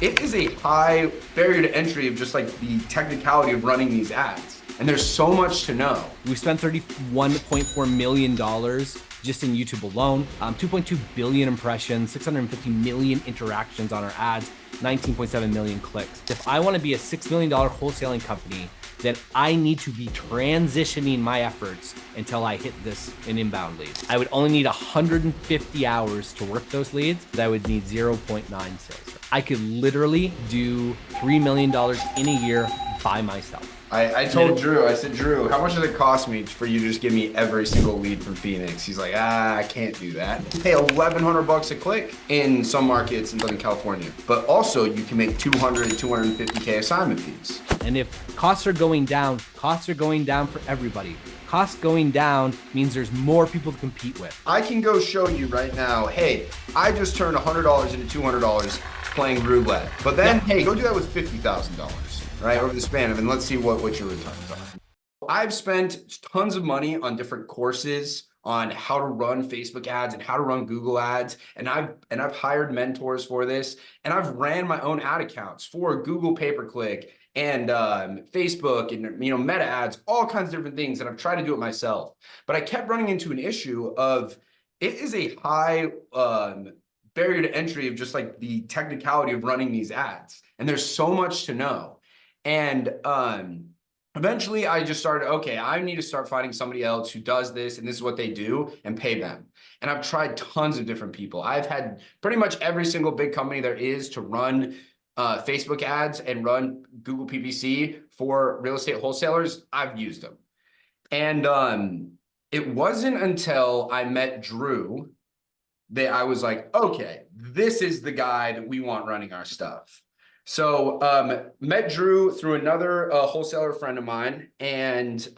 it is a high barrier to entry of just like the technicality of running these ads. And there's so much to know. We spent $31.4 million just in YouTube alone, 2.2 billion impressions, 650 million interactions on our ads, 19.7 million clicks. If I want to be a $6 million wholesaling company, then I need to be transitioning my efforts until I hit this in inbound leads. I would only need 150 hours to work those leads, but I would need 0.9 sales. I could literally do $3 million in a year by myself. I told Drew, I said, Drew, how much does it cost me for you to just give me every single lead from Phoenix? He's like, I can't do that. You pay $1,100 a click in some markets in Southern California, but also you can make 200 and 250K assignment fees. And if costs are going down for everybody. Costs going down means there's more people to compete with. I can go show you right now, hey, I just turned $100 into $200 playing roulette. But then, hey, go do that with $50,000, right? Over the span of, and let's see what your returns are. I've spent tons of money on different courses on how to run Facebook ads and how to run Google ads. And I've hired mentors for this. And I've ran my own ad accounts for Google pay-per-click and Facebook and Meta ads, all kinds of different things. And I've tried to do it myself. But I kept running into an issue of it is a high barrier to entry of just like the technicality of running these ads. And there's so much to know. And eventually I just started, okay, I need to start finding somebody else who does this and this is what they do and pay them. And I've tried tons of different people. I've had pretty much every single big company there is to run Facebook ads and run Google PPC for real estate wholesalers. I've used them. And it wasn't until I met Drew that I was like, okay, this is the guy that we want running our stuff. So met Drew through another wholesaler friend of mine, and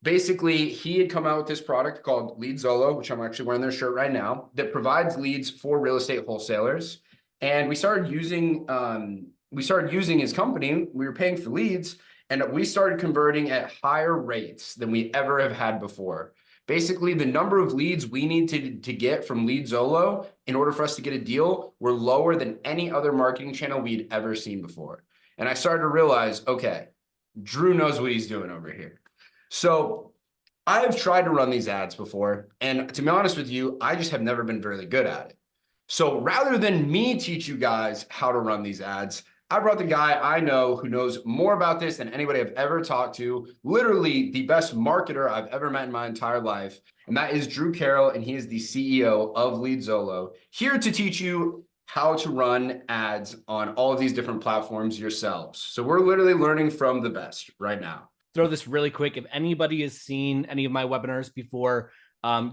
basically he had come out with this product called LeadZolo, which I'm actually wearing their shirt right now, that provides leads for real estate wholesalers. And we started using his company. We were paying for leads, and we started converting at higher rates than we ever have had before. Basically, the number of leads we need to get from LeadZolo in order for us to get a deal were lower than any other marketing channel we'd ever seen before. And I started to realize, okay, Drew knows what he's doing over here. So I've tried to run these ads before, and to be honest with you, I just have never been really good at it. So rather than me teach you guys how to run these ads, I brought the guy I know who knows more about this than anybody I've ever talked to, literally the best marketer I've ever met in my entire life. And that is Drew Carroll, and he is the CEO of LeadZolo, here to teach you how to run ads on all of these different platforms yourselves. So we're literally learning from the best right now. Throw this really quick. If anybody has seen any of my webinars before,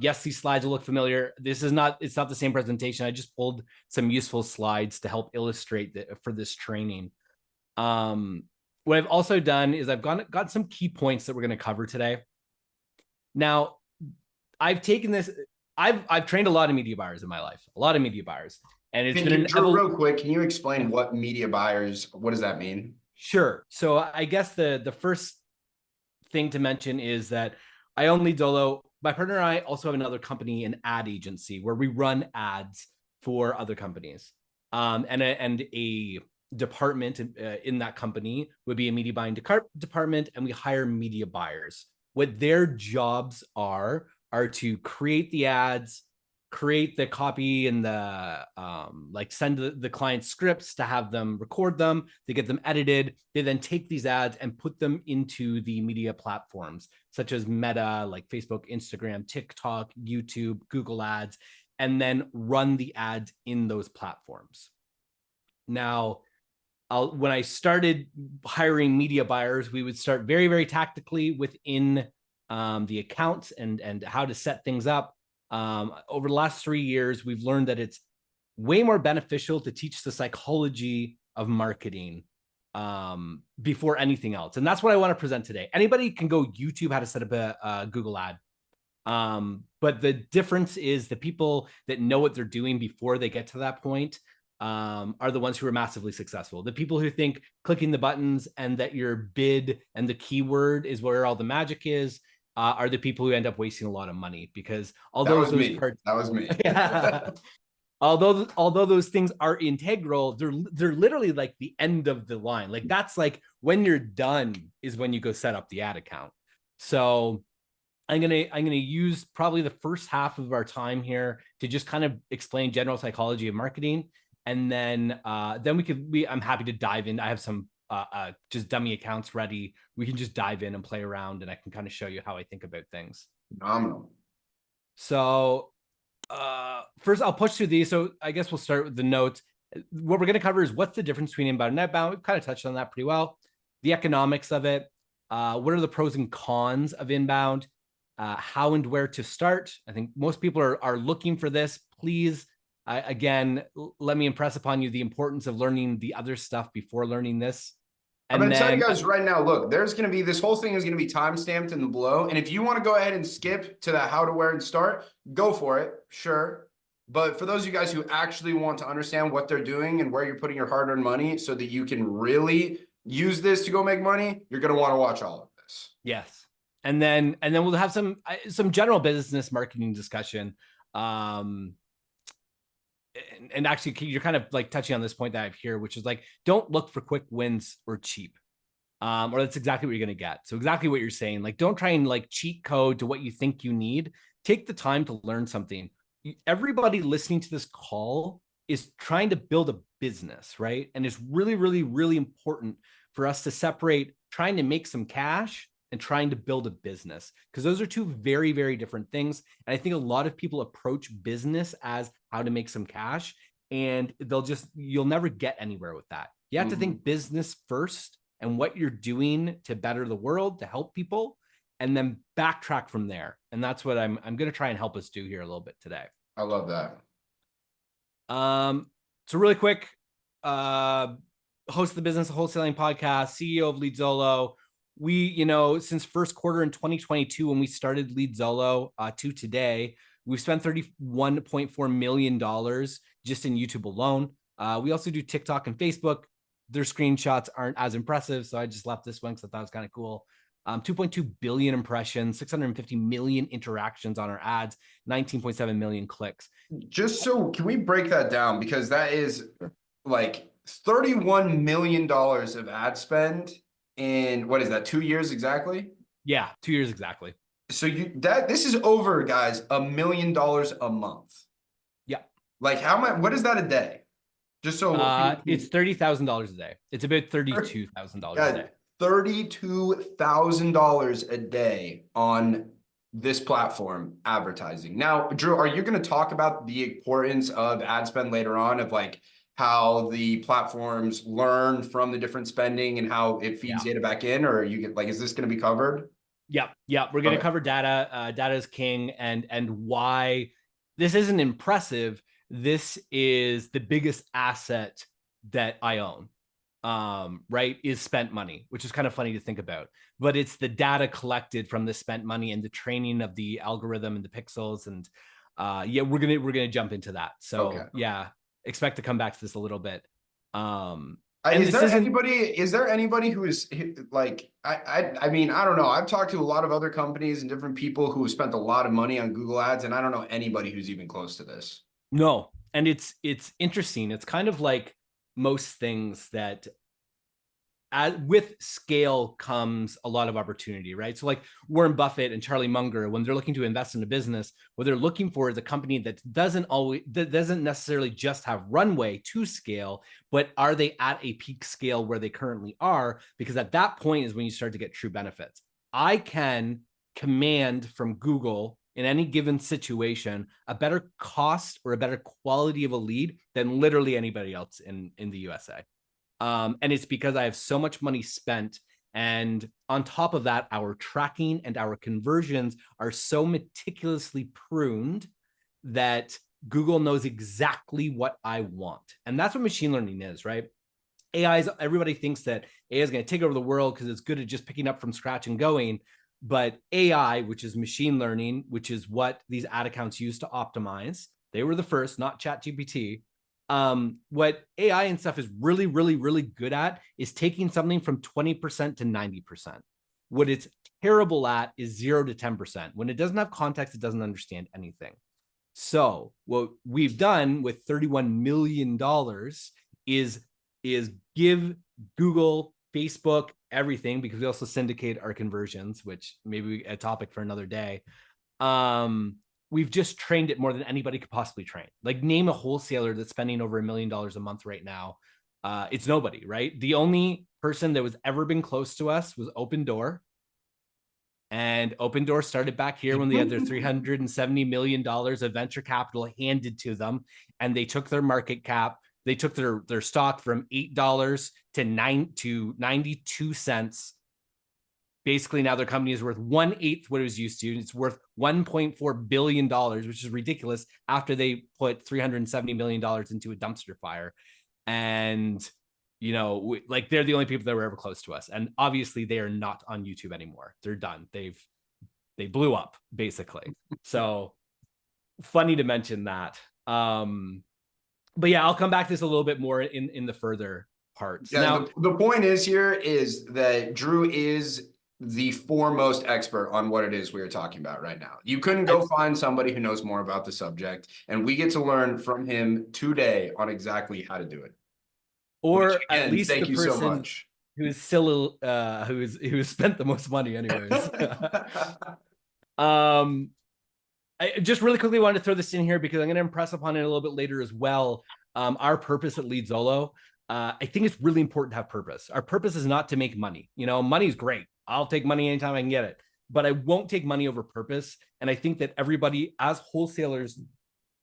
yes, these slides will look familiar. It's not the same presentation. I just pulled some useful slides to help illustrate for this training. What I've also done is I've got some key points that we're going to cover today. Now, I've taken this, I've trained a lot of media buyers in my life, And it's been real quick, can you explain what media buyers, what does that mean? Sure. So I guess the first thing to mention is that I own LeadZolo. My partner and I also have another company, an ad agency, where we run ads for other companies. And a department in that company would be a media buying department, and we hire media buyers. What their jobs are to create the ads, create the copy and the send the client scripts to have them record them, they get them edited. They then take these ads and put them into the media platforms such as Meta, like Facebook, Instagram, TikTok, YouTube, Google ads, and then run the ads in those platforms. Now, when I started hiring media buyers, we would start very, very tactically within the accounts and how to set things up. Over the last 3 years, we've learned that it's way more beneficial to teach the psychology of marketing before anything else. And that's what I want to present today. Anybody can go YouTube how to set up a Google ad. But the difference is the people that know what they're doing before they get to that point are the ones who are massively successful. The people who think clicking the buttons and that your bid and the keyword is where all the magic is, are the people who end up wasting a lot of money, because although that was me. Yeah. although those things are integral, they're literally like the end of the line. Like that's like when you're done is when you go set up the ad account. So I'm gonna use probably the first half of our time here to just kind of explain general psychology of marketing, and then I'm happy to dive in. I have some just dummy accounts ready. We can just dive in and play around, and I can kind of show you how I think about things. Phenomenal. So first I'll push through these. So I guess we'll start with the notes. What we're going to cover is what's the difference between inbound and outbound. We've kind of touched on that pretty well. The economics of it. What are the pros and cons of inbound? How and where to start. I think most people are looking for this. Please, again, let me impress upon you the importance of learning the other stuff before learning this. I'm going to tell you guys right now, look, there's going to be, this whole thing is going to be timestamped in the below. And if you want to go ahead and skip to that how to, where, and start, go for it. Sure. But for those of you guys who actually want to understand what they're doing and where you're putting your hard-earned money so that you can really use this to go make money, you're going to want to watch all of this. Yes. And then we'll have some general business marketing discussion. And actually, you're kind of like touching on this point that I have here, which is like, don't look for quick wins or cheap. Or that's exactly what you're going to get. So exactly what you're saying, like, don't try and like cheat code to what you think you need. Take the time to learn something. Everybody listening to this call is trying to build a business, right? And it's really, really, really important for us to separate trying to make some cash and trying to build a business, because those are two very, very different things. And I think a lot of people approach business as how to make some cash, and you'll never get anywhere with that. You have to think business first and what you're doing to better the world, to help people, and then backtrack from there. And that's what I'm going to try and help us do here a little bit today. I love that. So really quick, host of the Business Wholesaling podcast, CEO of LeadZolo. We, since first quarter in 2022, when we started LeadZolo to today, we've spent $31.4 million just in YouTube alone. We also do TikTok and Facebook. Their screenshots aren't as impressive, so I just left this one because I thought it was kind of cool. 2.2 billion impressions, 650 million interactions on our ads, 19.7 million clicks. Just so, can we break that down? Because that is like $31 million of ad spend in, what is that, 2 years exactly? Yeah, 2 years exactly. So this is over, guys, $1 million a month. Yeah. Like how much, what is that a day? Just so it's $30,000 a day. It's about $32,000 a day. $32,000 a day on this platform advertising. Now, Drew, are you going to talk about the importance of ad spend later on, of like how the platforms learn from the different spending and how it feeds data back in, or you get like, is this going to be covered? Yeah. We're going to cover data. Data is king, and why this isn't impressive. This is the biggest asset that I own. Right, is spent money, which is kind of funny to think about, but it's the data collected from the spent money and the training of the algorithm and the pixels. And we're gonna jump into that. So expect to come back to this a little bit. Is there anybody who is like, I mean, I don't know. I've talked to a lot of other companies and different people who have spent a lot of money on Google ads, and I don't know anybody who's even close to this. No. And it's interesting. It's kind of like most things that with scale comes a lot of opportunity, right? So like Warren Buffett and Charlie Munger, when they're looking to invest in a business, what they're looking for is a company that doesn't necessarily just have runway to scale, but are they at a peak scale where they currently are? Because at that point is when you start to get true benefits. I can command from Google in any given situation a better cost or a better quality of a lead than literally anybody else in the USA. And it's because I have so much money spent. And on top of that, our tracking and our conversions are so meticulously pruned that Google knows exactly what I want. And that's what machine learning is, right? Everybody thinks that AI is going to take over the world because it's good at just picking up from scratch and going. But AI, which is machine learning, which is what these ad accounts use to optimize, they were the first, not ChatGPT. What AI and stuff is really, really, really good at is taking something from 20% to 90%. What it's terrible at is 0 to 10%. When it doesn't have context, it doesn't understand anything. So what we've done with $31 million is give Google, Facebook, everything, because we also syndicate our conversions, which maybe a topic for another day. We've just trained it more than anybody could possibly train. Like, name a wholesaler that's spending over $1 million a month right now. It's nobody, right? The only person that was ever been close to us was Open Door. And Open Door started back here when they had their $370 million of venture capital handed to them. And they took their market cap. They took their stock from $8 to 92 cents. Basically, now their company is worth 1/8 what it was used to. It's worth $1.4 billion, which is ridiculous after they put $370 million into a dumpster fire. And, you know, like, they're the only people that were ever close to us. And obviously they are not on YouTube anymore. They're done. They blew up, basically. So funny to mention that. But yeah, I'll come back to this a little bit more in the further parts. Yeah, now, the point is here is that Drew is the foremost expert on what it is we are talking about right now. You couldn't go find somebody who knows more about the subject, and we get to learn from him today on exactly how to do it. or Which, again, at least thank the you so person much. who's still who's spent the most money anyways. I just really quickly wanted to throw this in here because I'm going to impress upon it a little bit later as well. Our purpose at LeadZolo, I think it's really important to have purpose. Our purpose is not to make money. You know, money is great. I'll take money anytime I can get it, but I won't take money over purpose. And I think that everybody, as wholesalers,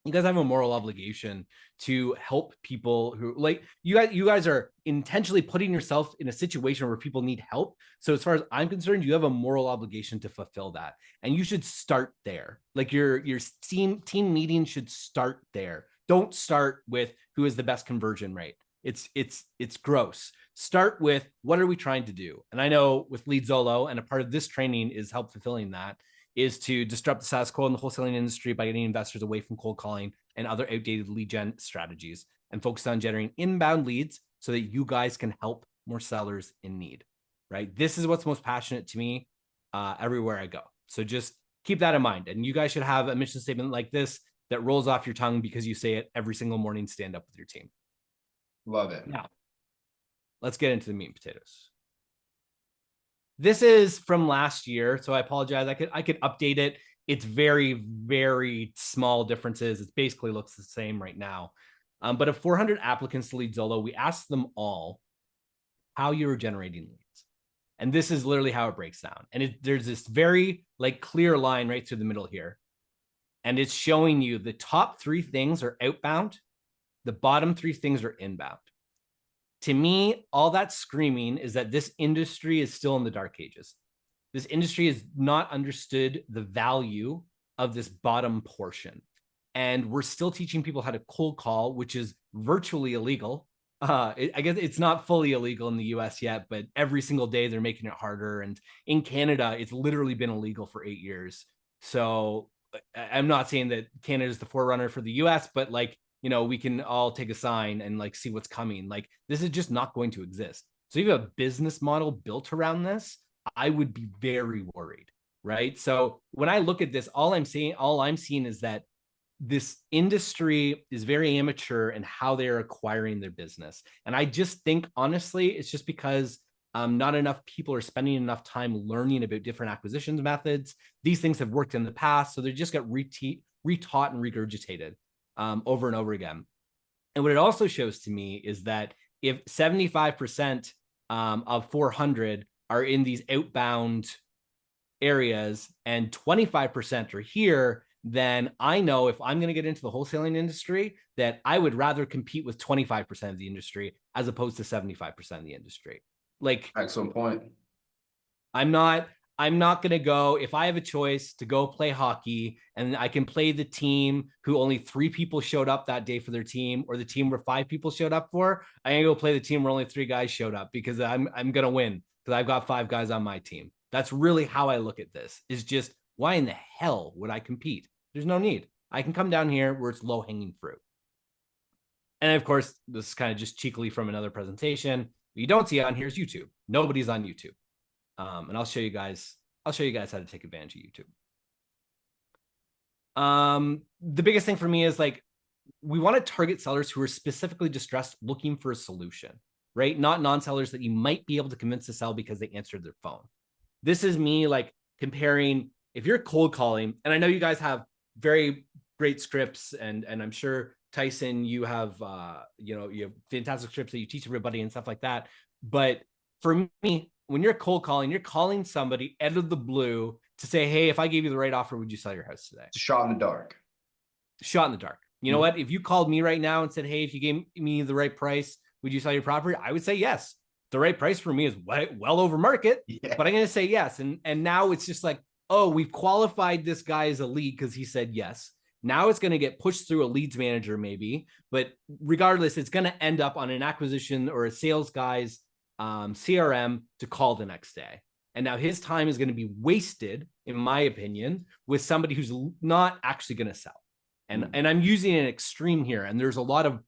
you guys have a moral obligation to help people who, like, you guys are intentionally putting yourself in a situation where people need help. So as far as I'm concerned, you have a moral obligation to fulfill that. And you should start there. Like, your team meeting should start there. Don't start with who is the best conversion rate. It's gross. Start with, what are we trying to do? And I know with LeadZolo, and a part of this training is help fulfilling that, is to disrupt the status quo in the wholesaling industry by getting investors away from cold calling and other outdated lead gen strategies, and focus on generating inbound leads so that you guys can help more sellers in need, right? This is what's most passionate to me everywhere I go. So just keep that in mind. And you guys should have a mission statement like this that rolls off your tongue because you say it every single morning, stand up with your team. Love it. Now, let's get into the meat and potatoes. This is from last year, so I apologize. I could update it. It's very, very small differences. It basically looks the same right now. But of 400 applicants to LeadZolo, we asked them all how you were generating leads. And this is literally how it breaks down. And there's this very, like, clear line right through the middle here. And it's showing you the top 3 things are outbound. The bottom 3 things are inbound. To me, all that's screaming is that this industry is still in the dark ages. This industry has not understood the value of this bottom portion. And we're still teaching people how to cold call, which is virtually illegal. I guess it's not fully illegal in the US yet, but every single day they're making it harder. And in Canada, it's literally been illegal for 8 years. So I'm not saying that Canada is the forerunner for the US, but, like, you know, we can all take a sign and, like, see what's coming. Like, this is just not going to exist. So if you have a business model built around this, I would be very worried, right? So when I look at this, all I'm seeing is that this industry is very immature in how they're acquiring their business. And I just think, honestly, it's just because not enough people are spending enough time learning about different acquisitions methods. These things have worked in the past, so they just got retaught and regurgitated over and over again. And what it also shows to me is that if 75% of 400 are in these outbound areas and 25% are here, then I know if I'm going to get into the wholesaling industry, that I would rather compete with 25% of the industry as opposed to 75% of the industry. Like, excellent point. I'm not going to go, if I have a choice to go play hockey and I can play the team who only 3 people showed up that day for their team, or the team where 5 people showed up for, I'm going to go play the team where only 3 guys showed up, because I'm going to win because I've got 5 guys on my team. That's really how I look at this, is just, why in the hell would I compete? There's no need. I can come down here where it's low hanging fruit. And of course, this is kind of just cheekily from another presentation. What you don't see on here is YouTube. Nobody's on YouTube. And I'll show you guys how to take advantage of YouTube. The biggest thing for me is like, we want to target sellers who are specifically distressed looking for a solution, right? Not non-sellers that you might be able to convince to sell because they answered their phone. This is me like comparing, if you're cold calling, and I know you guys have very great scripts, and I'm sure Tyson, you have you have fantastic scripts that you teach everybody and stuff like that. But for me, when you're cold calling, you're calling somebody out of the blue to say, hey, if I gave you the right offer, would you sell your house today? It's a shot in the dark. Shot in the dark. You know what? If you called me right now and said, hey, if you gave me the right price, would you sell your property? I would say yes. The right price for me is well over market, but I'm going to say yes. And now it's just like, oh, we've qualified this guy as a lead because he said yes. Now it's going to get pushed through a leads manager maybe, but regardless, it's going to end up on an acquisition or a sales guy's CRM to call the next day. And now his time is going to be wasted, in my opinion, with somebody who's not actually going to sell. And I'm using an extreme here. And there's a lot of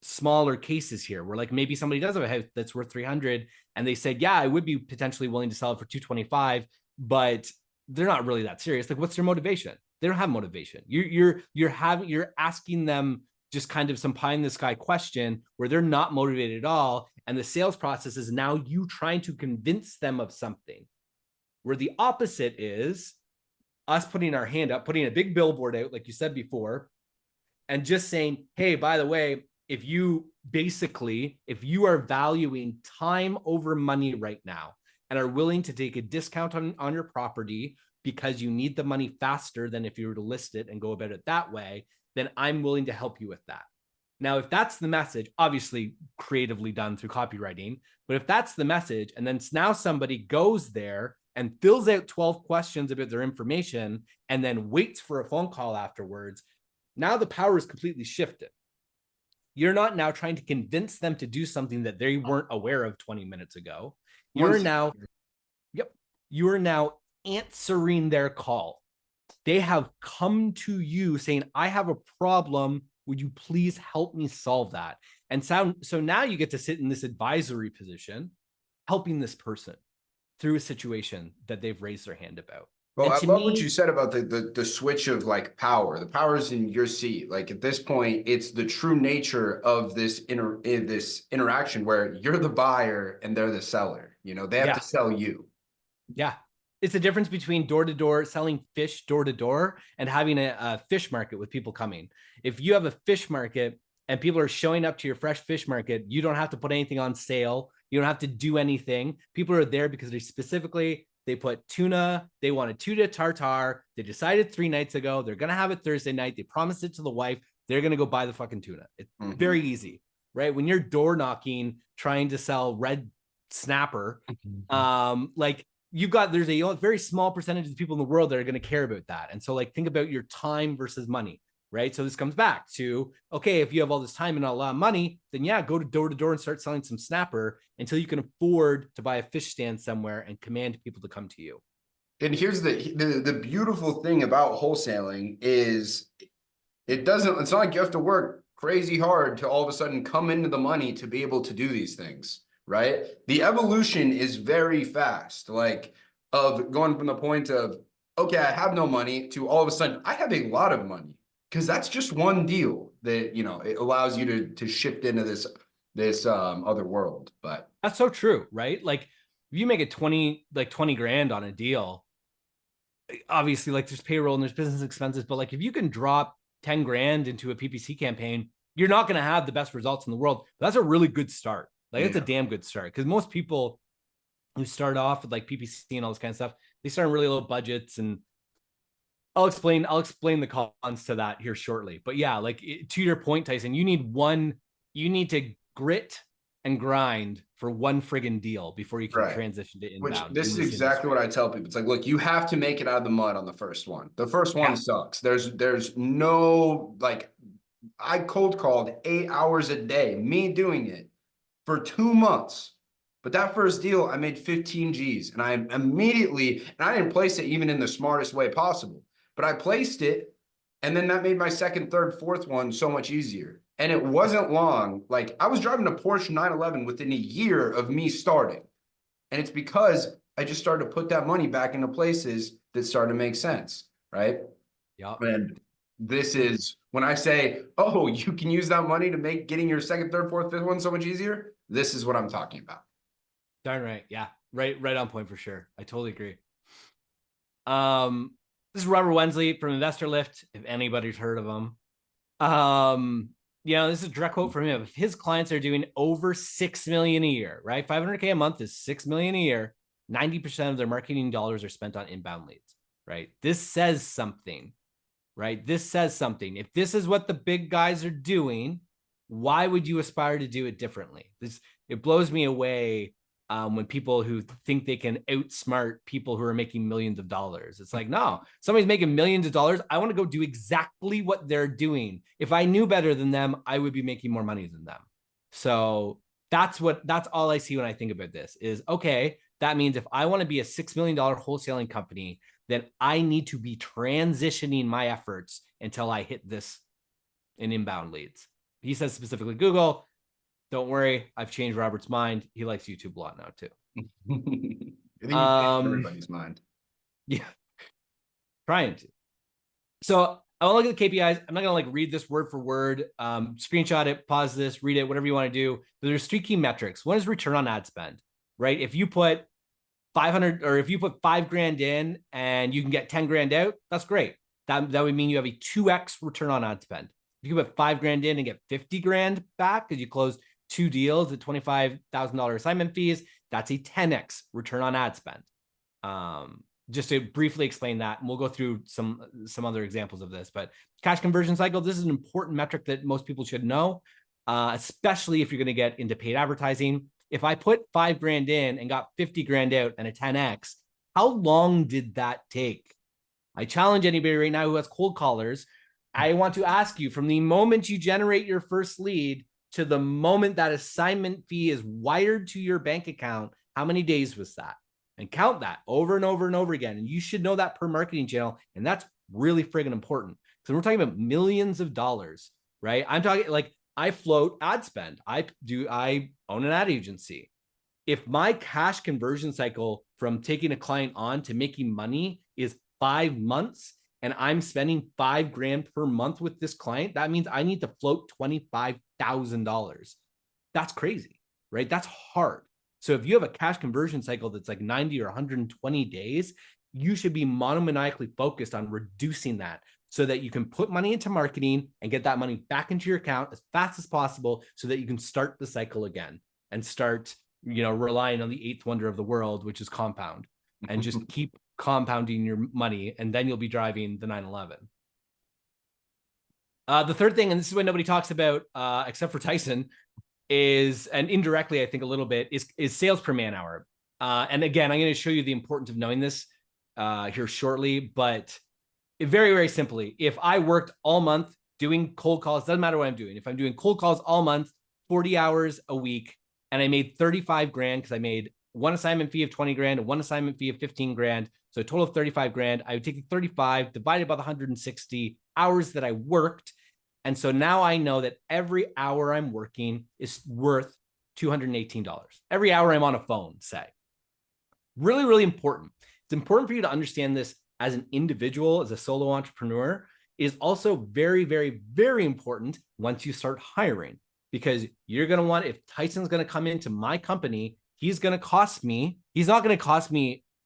smaller cases here where like maybe somebody does have a house that's worth 300 and they said, yeah, I would be potentially willing to sell it for 225, but they're not really that serious. Like, what's their motivation? They don't have motivation. You're asking them just kind of some pie in the sky question where they're not motivated at all. And the sales process is now you trying to convince them of something, where the opposite is us putting our hand up, putting a big billboard out, like you said before, and just saying, hey, by the way, if you are valuing time over money right now and are willing to take a discount on your property because you need the money faster than if you were to list it and go about it that way, then I'm willing to help you with that. Now, if that's the message, obviously creatively done through copywriting, but if that's the message, and then now somebody goes there and fills out 12 questions about their information and then waits for a phone call afterwards, now the power is completely shifted. You're not now trying to convince them to do something that they weren't aware of 20 minutes ago. You're now answering their call. They have come to you saying, I have a problem. Would you please help me solve that? And so now you get to sit in this advisory position, helping this person through a situation that they've raised their hand about. Well, I love what you said about the switch of like power. The power is in your seat. Like at this point, it's the true nature of this interaction where you're the buyer and they're the seller. You know, they have to sell you. Yeah. It's the difference between door-to-door, selling fish door-to-door, and having a fish market with people coming. If you have a fish market and people are showing up to your fresh fish market, you don't have to put anything on sale. You don't have to do anything. People are there because they put tuna, they wanted tuna tartare. They decided 3 nights ago, they're going to have it Thursday night. They promised it to the wife. They're going to go buy the fucking tuna. It's very easy, right? When you're door knocking, trying to sell red snapper, there's a very small percentage of people in the world that are going to care about that. And so like, think about your time versus money, right? So this comes back to, okay, if you have all this time and a lot of money, then yeah, go to door and start selling some snapper until you can afford to buy a fish stand somewhere and command people to come to you. And here's the beautiful thing about wholesaling is it's not like you have to work crazy hard to all of a sudden come into the money to be able to do these things. Right? The evolution is very fast, like of going from the point of, okay, I have no money to all of a sudden I have a lot of money, because that's just one deal that, you know, it allows you to shift into this other world. But that's so true, right? Like if you make it 20 grand on a deal, obviously like there's payroll and there's business expenses, but like if you can drop 10 grand into a PPC campaign, you're not going to have the best results in the world. But that's a really good start. Like it's a damn good start, because most people who start off with like PPC and all this kind of stuff, they start on really low budgets. And I'll explain the cons to that here shortly. But yeah, like to your point, Tyson, you need to grit and grind for one friggin' deal before you can transition to inbound. This is exactly what I tell people. It's like, look, you have to make it out of the mud on the first one. The first one sucks. There's no, like, I cold called 8 hours a day, me doing it for 2 months. But that first deal, I made 15 G's, and I immediately, and I didn't place it even in the smartest way possible, but I placed it. And then that made my second, third, fourth one so much easier. And it wasn't long. Like I was driving a Porsche 911 within a year of me starting. And it's because I just started to put that money back into places that started to make sense. Right. Yeah. And This is when I say, oh, you can use that money to make getting your second, third, fourth, fifth one so much easier. This is what I'm talking about. Darn right. Yeah. Right on point for sure. I totally agree. This is Robert Wensley from Investor Lift, if anybody's heard of him. This is a direct quote from him. If his clients are doing over 6 million a year, right? 500K a month is 6 million a year. 90% of their marketing dollars are spent on inbound leads, right? This says something, right? This says something. If this is what the big guys are doing, why would you aspire to do it differently? It blows me away when people who think they can outsmart people who are making millions of dollars. It's like, no, somebody's making millions of dollars. I want to go do exactly what they're doing. If I knew better than them, I would be making more money than them. So that's all I see when I think about this is, okay, that means if I want to be a $6 million wholesaling company, then I need to be transitioning my efforts until I hit this in inbound leads. He says specifically Google. Don't worry, I've changed Robert's mind. He likes YouTube a lot now too. I think you changed everybody's mind. Yeah, trying to. So I want to look at the KPIs. I'm not going to read this word for word. Screenshot it, pause this, read it, whatever you want to do. But there's 3 key metrics. One is return on ad spend, right? If you put 500 or if you put $5,000 in and you can get 10 grand out, that's great. That would mean you have a 2x return on ad spend. If you put $5,000 in and get 50 grand back because you closed 2 deals at $25,000 assignment fees, that's a 10x return on ad spend. Just to briefly explain that, and we'll go through some other examples of this, but cash conversion cycle, this is an important metric that most people should know, especially if you're going to get into paid advertising. If I put $5,000 in and got 50 grand out and a 10x, how long did that take? I challenge anybody right now who has cold callers. I want to ask you, from the moment you generate your first lead to the moment that assignment fee is wired to your bank account, how many days was that? And count that over and over and over again. And you should know that per marketing channel. And that's really friggin' important. So we're talking about millions of dollars, right? I'm talking I float ad spend. I own an ad agency. If my cash conversion cycle from taking a client on to making money is 5 months and I'm spending $5,000 per month with this client, that means I need to float $25,000. That's crazy, right? That's hard. So if you have a cash conversion cycle that's 90 or 120 days, you should be monomaniacally focused on reducing that so that you can put money into marketing and get that money back into your account as fast as possible so that you can start the cycle again and start, relying on the 8th wonder of the world, which is compound, and just keep compounding your money, and then you'll be driving the 911. The third thing, and this is what nobody talks about except for Tyson, is, and indirectly I think a little bit, is sales per man hour. And again, I'm going to show you the importance of knowing this here shortly, but very, very simply, if I worked all month doing cold calls, doesn't matter what I'm doing. If I'm doing cold calls all month, 40 hours a week, and I made 35 grand because I made one assignment fee of 20 grand and one assignment fee of 15 grand, so a total of 35 grand, I would take the 35 divided by the 160 hours that I worked. And so now I know that every hour I'm working is worth $218. Every hour I'm on a phone, say. Really, really important. It's important for you to understand this as an individual, as a solo entrepreneur. It is also very, very, very important once you start hiring, because you're going to want, if Tyson's going to come into my company, he's not going to cost me,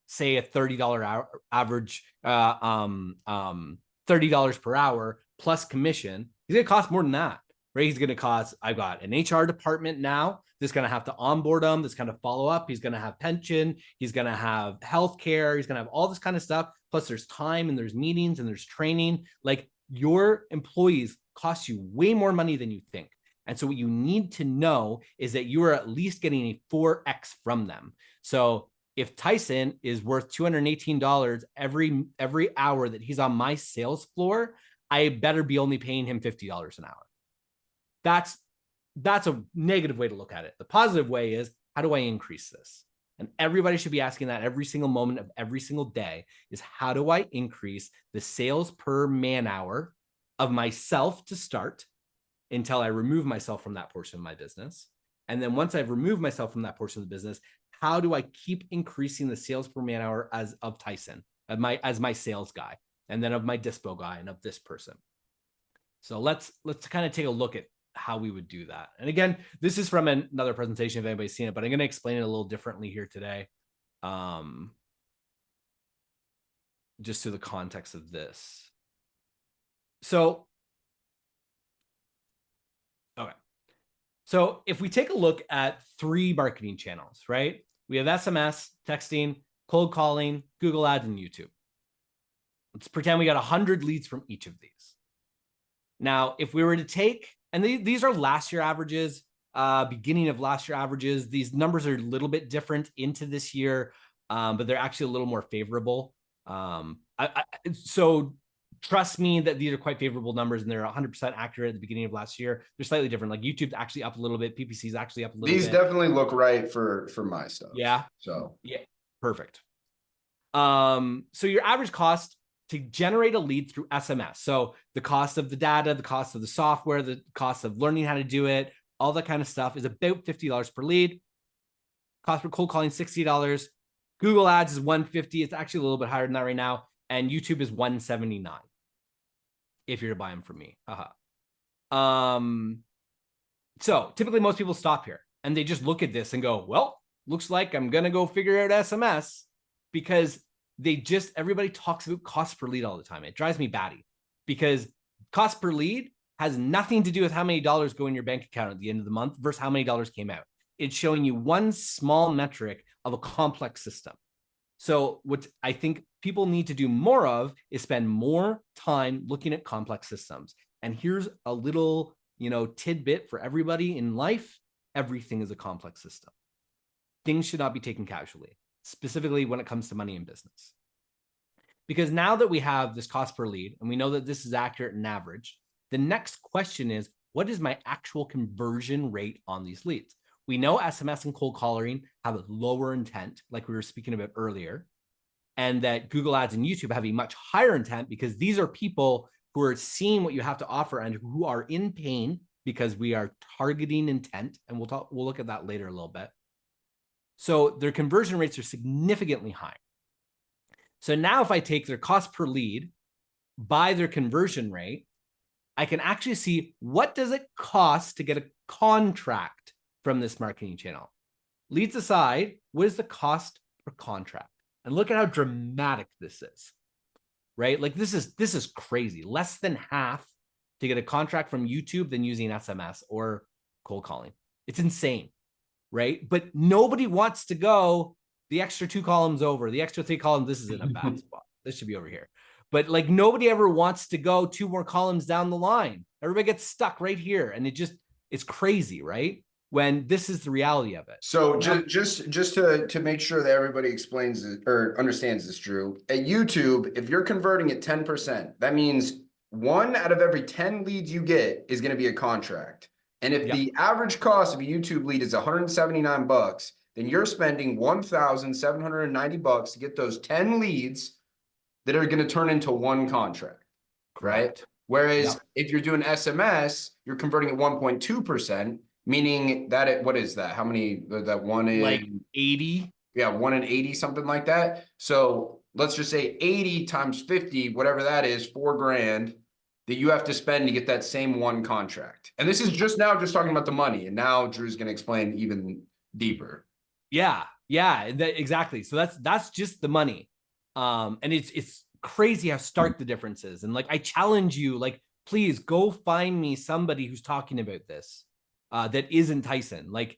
say, a $30 average, $30 per hour plus commission. He's going to cost more than that, right? He's going to cost, I've got an HR department now that's going to have to onboard him, that's going to follow up. He's going to have pension. He's going to have healthcare. He's going to have all this kind of stuff. Plus there's time and there's meetings and there's training. Your employees cost you way more money than you think. And so what you need to know is that you are at least getting a 4x from them. So if Tyson is worth $218 every hour that he's on my sales floor, I better be only paying him $50 an hour. That's a negative way to look at it. The positive way is, how do I increase this? And everybody should be asking that every single moment of every single day is, how do I increase the sales per man hour of myself to start until I remove myself from that portion of my business? And then once I've removed myself from that portion of the business, how do I keep increasing the sales per man hour of Tyson, as my sales guy, and then of my dispo guy, and of this person? So let's kind of take a look at how we would do that. And again, this is from another presentation if anybody's seen it, but I'm going to explain it a little differently here today. Just to the context of this. So, okay. So if we take a look at 3 marketing channels, right? We have SMS, texting, cold calling, Google Ads, and YouTube. Let's pretend we got 100 leads from each of these. Now, if we were to take, and these are last year averages, beginning of last year averages, these numbers are a little bit different into this year, but they're actually a little more favorable. So trust me that these are quite favorable numbers and they're 100% accurate at the beginning of last year. They're slightly different. Like YouTube's actually up a little bit. PPC is actually up a little bit. These definitely look right for my stuff. Yeah. So yeah, perfect. So your average cost to generate a lead through SMS. So the cost of the data, the cost of the software, the cost of learning how to do it, all that kind of stuff is about $50 per lead. Cost for cold calling, $60. Google Ads is $150. It's actually a little bit higher than that right now. And YouTube is $179 if you're to buy them from me. So typically most people stop here and they just look at this and go, well, looks like I'm going to go figure out SMS, because everybody talks about cost per lead all the time. It drives me batty because cost per lead has nothing to do with how many dollars go in your bank account at the end of the month versus how many dollars came out. It's showing you one small metric of a complex system. So what I think people need to do more of is spend more time looking at complex systems. And here's a little, tidbit for everybody in life. Everything is a complex system. Things should not be taken casually, specifically when it comes to money in business. Because now that we have this cost per lead and we know that this is accurate and average, the next question is, what is my actual conversion rate on these leads? We know SMS and cold calling have a lower intent, like we were speaking about earlier, and that Google Ads and YouTube have a much higher intent because these are people who are seeing what you have to offer and who are in pain because we are targeting intent. And we'll look at that later a little bit. So their conversion rates are significantly higher. So now if I take their cost per lead by their conversion rate, I can actually see what does it cost to get a contract from this marketing channel. Leads aside, what is the cost per contract? And look at how dramatic this is, right? Like this is crazy. Less than half to get a contract from YouTube than using SMS or cold calling. It's insane, right? But nobody wants to go the extra 2 columns over, the extra 3 columns. This is in a bad spot. This should be over here. But like nobody ever wants to go 2 more columns down the line. Everybody gets stuck right here. And it's crazy, right? When this is the reality of it. So just to make sure that everybody explains it or understands this, Drew, at YouTube, if you're converting at 10%, that means 1 out of every 10 leads you get is going to be a contract. And if the average cost of a YouTube lead is $179, then you're spending $1,790 to get those 10 leads that are going to turn into 1 contract, right? Whereas if you're doing SMS, you're converting at 1.2%. Meaning that what is that? How many, that 1 in like 80? Yeah, 1 in 80, something like that. So let's just say 80 times 50, whatever that is, $4,000 that you have to spend to get that same 1 contract. And this is just talking about the money. And now Drew's going to explain even deeper. Yeah, exactly. So that's just the money. And it's crazy how stark the difference is. And like, I challenge you, like, please go find me somebody who's talking about this. That isn't Tyson. The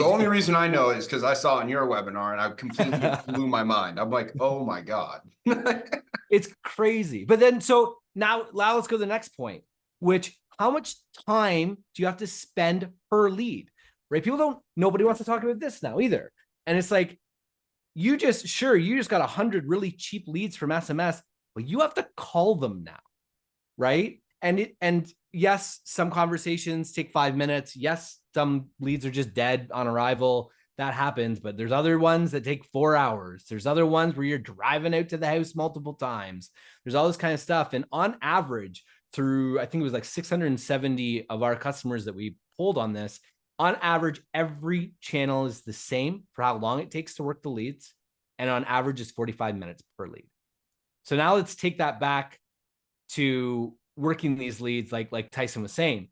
only reason I know is because I saw it in your webinar and I completely blew my mind. I'm like, oh my God. It's crazy. But then, so now let's go to the next point, which how much time do you have to spend per lead, right? Nobody wants to talk about this now either. And it's like, you just got 100 really cheap leads from SMS, but you have to call them now, right? And yes, some conversations take 5 minutes. Yes, some leads are just dead on arrival. That happens, but there's other ones that take 4 hours. There's other ones where you're driving out to the house multiple times. There's all this kind of stuff. And on average, through, I think it was like 670 of our customers that we pulled on this, on average, every channel is the same for how long it takes to work the leads. And on average, it's 45 minutes per lead. So now let's take that back to working these leads, like Tyson was saying,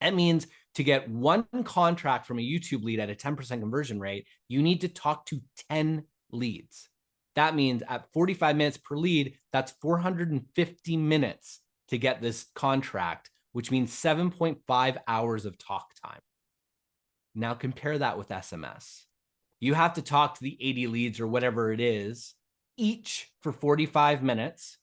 that means to get one contract from a YouTube lead at a 10% conversion rate, you need to talk to 10 leads. That means at 45 minutes per lead, that's 450 minutes to get this contract, which means 7.5 hours of talk time. Now compare that with SMS. You have to talk to the 80 leads or whatever it is, each for 45 minutes.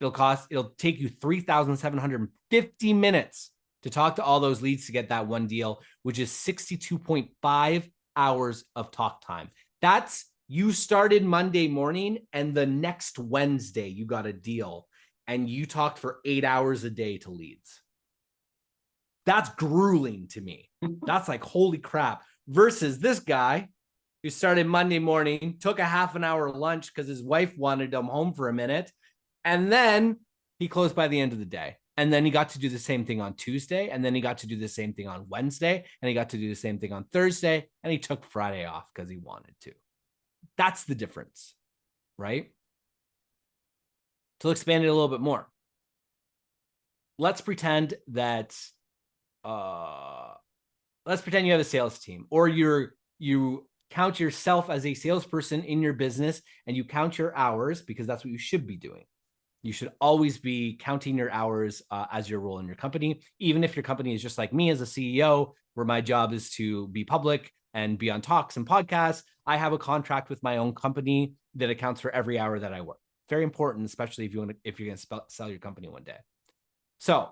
It'll take you 3,750 minutes to talk to all those leads to get that one deal, which is 62.5 hours of talk time. That's, you started Monday morning and the next Wednesday you got a deal and you talked for 8 hours a day to leads. That's grueling to me. That's like, holy crap. Versus this guy who started Monday morning, took a half an hour lunch because his wife wanted him home for a minute, and then he closed by the end of the day. And then he got to do the same thing on Tuesday. And then he got to do the same thing on Wednesday. And he got to do the same thing on Thursday. And he took Friday off because he wanted to. That's the difference, right? To expand it a little bit more. Let's pretend that, let's pretend you have a sales team, or you count yourself as a salesperson in your business and you count your hours, because that's what you should be doing. You should always be counting your hours as your role in your company, even if your company is just like me as a CEO, where my job is to be public and be on talks and podcasts. I have a contract with my own company that accounts for every hour that I work. Very important, especially if you're going to sell your company one day. So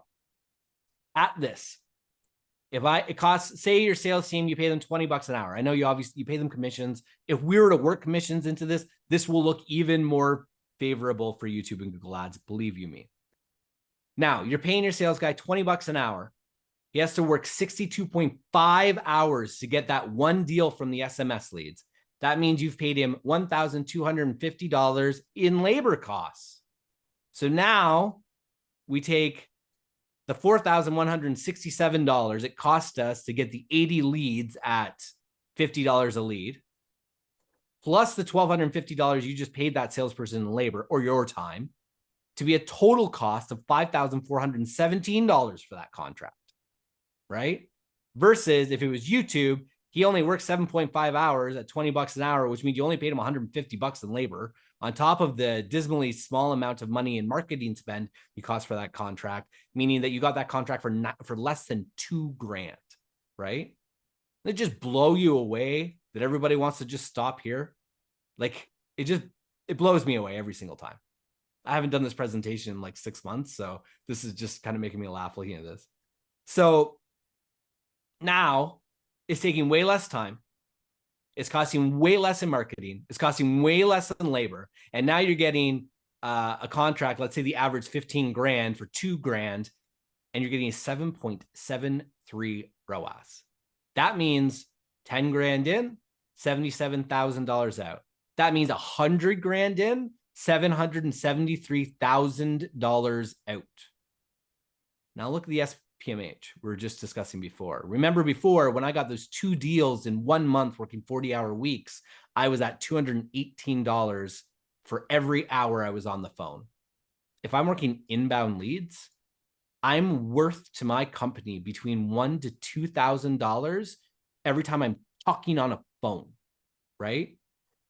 at this, it costs, say your sales team, you pay them $20 an hour. I know you pay them commissions. If we were to work commissions into this, this will look even more favorable for YouTube and Google Ads, believe you me. Now, you're paying your sales guy $20 an hour. He has to work 62.5 hours to get that one deal from the SMS leads. That means you've paid him $1,250 in labor costs. So now we take the $4,167 it cost us to get the 80 leads at $50 a lead, plus the $1,250 you just paid that salesperson in labor or your time, to be a total cost of $5,417 for that contract, right? Versus if it was YouTube, he only worked 7.5 hours at $20 an hour, which means you only paid him $150 in labor, on top of the dismally small amount of money in marketing spend you cost for that contract, meaning that you got that contract for less than $2,000, right? It just blow you away that everybody wants to just stop here. Like, it blows me away every single time. I haven't done this presentation in like 6 months, so this is just kind of making me laugh looking at this. So now it's taking way less time. It's costing way less in marketing. It's costing way less in labor. And now you're getting a contract, let's say the average $15,000 for $2,000, and you're getting a 7.73 ROAS. That means $10,000 in, $77,000 out. That means $100,000 in, $773,000 out. Now look at the SPMH we were just discussing before. Remember before, when I got those 2 deals in 1 month working 40-hour weeks, I was at $218 for every hour I was on the phone. If I'm working inbound leads, I'm worth to my company between $1,000 to $2,000 every time I'm talking on a phone, right?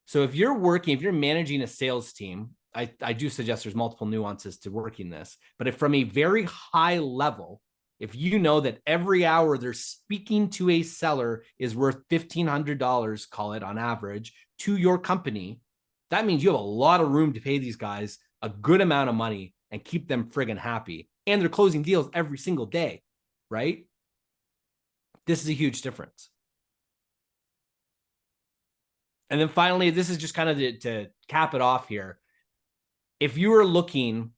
So if you're managing a sales team, I do suggest there's multiple nuances to working this, but if from a very high level, if you know that every hour they're speaking to a seller is worth $1,500, call it on average, to your company, that means you have a lot of room to pay these guys a good amount of money and keep them friggin' happy. And they're closing deals every single day, right? This is a huge difference. And then finally, this is just kind of to cap it off here. If you are looking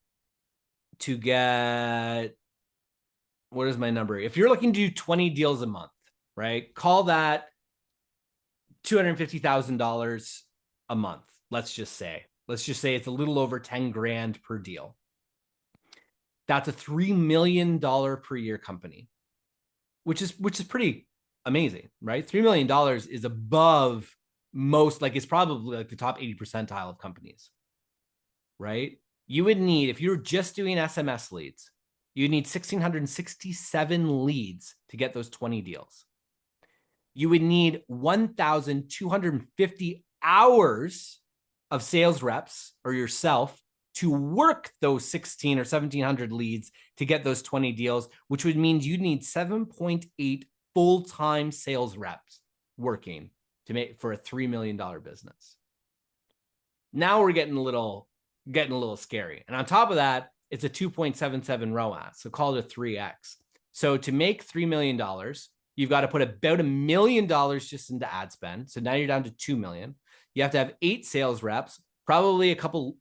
to get, what is my number? If you're looking to do 20 deals a month, right? Call that $250,000 a month. Let's just say it's a little over $10,000 per deal. That's a $3 million per year company, which is pretty amazing, right? $3 million is above most, like it's probably like the top 80 percentile of companies, right? You would need, if you're just doing SMS leads, You need 1,667 leads to get those 20 deals. You would need 1,250 hours of sales reps or yourself to work those 16 or 1,700 leads to get those 20 deals, which would mean you'd need 7.8 full-time sales reps working to make for a $3 million business. Now we're getting a little scary. And on top of that, it's a 2.77 ROAS. So call it a 3X. So to make $3 million, you've got to put about $1 million just into ad spend. So now you're down to 2 million. You have to have 8 sales reps, probably a couple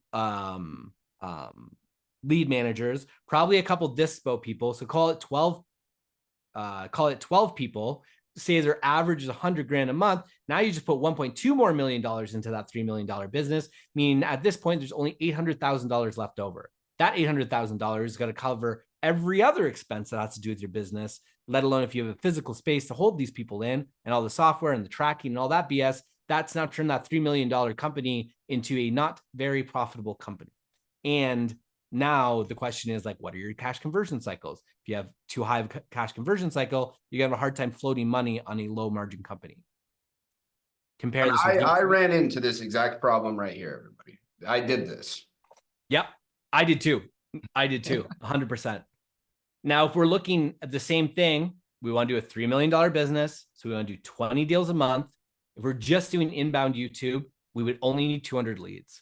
lead managers, probably a couple dispo people. So call it 12 people. Say their average is 100 grand a month. Now you just put $1.2 more million into that $3 million business, meaning at this point, there's only $800,000 left over. That $800,000 is going to cover every other expense that has to do with your business, let alone if you have a physical space to hold these people in and all the software and the tracking and all that BS. That's now turned that $3 million company into a not very profitable company. And now the question is like, what are your cash conversion cycles? If you have too high of a cash conversion cycle, you're gonna have a hard time floating money on a low margin company. Compare this with I ran into this exact problem right here, everybody. I did this. Yep, I did too. 100%. Now, if we're looking at the same thing, we want to do a $3 million business. So we want to do 20 deals a month. If we're just doing inbound YouTube, we would only need 200 leads.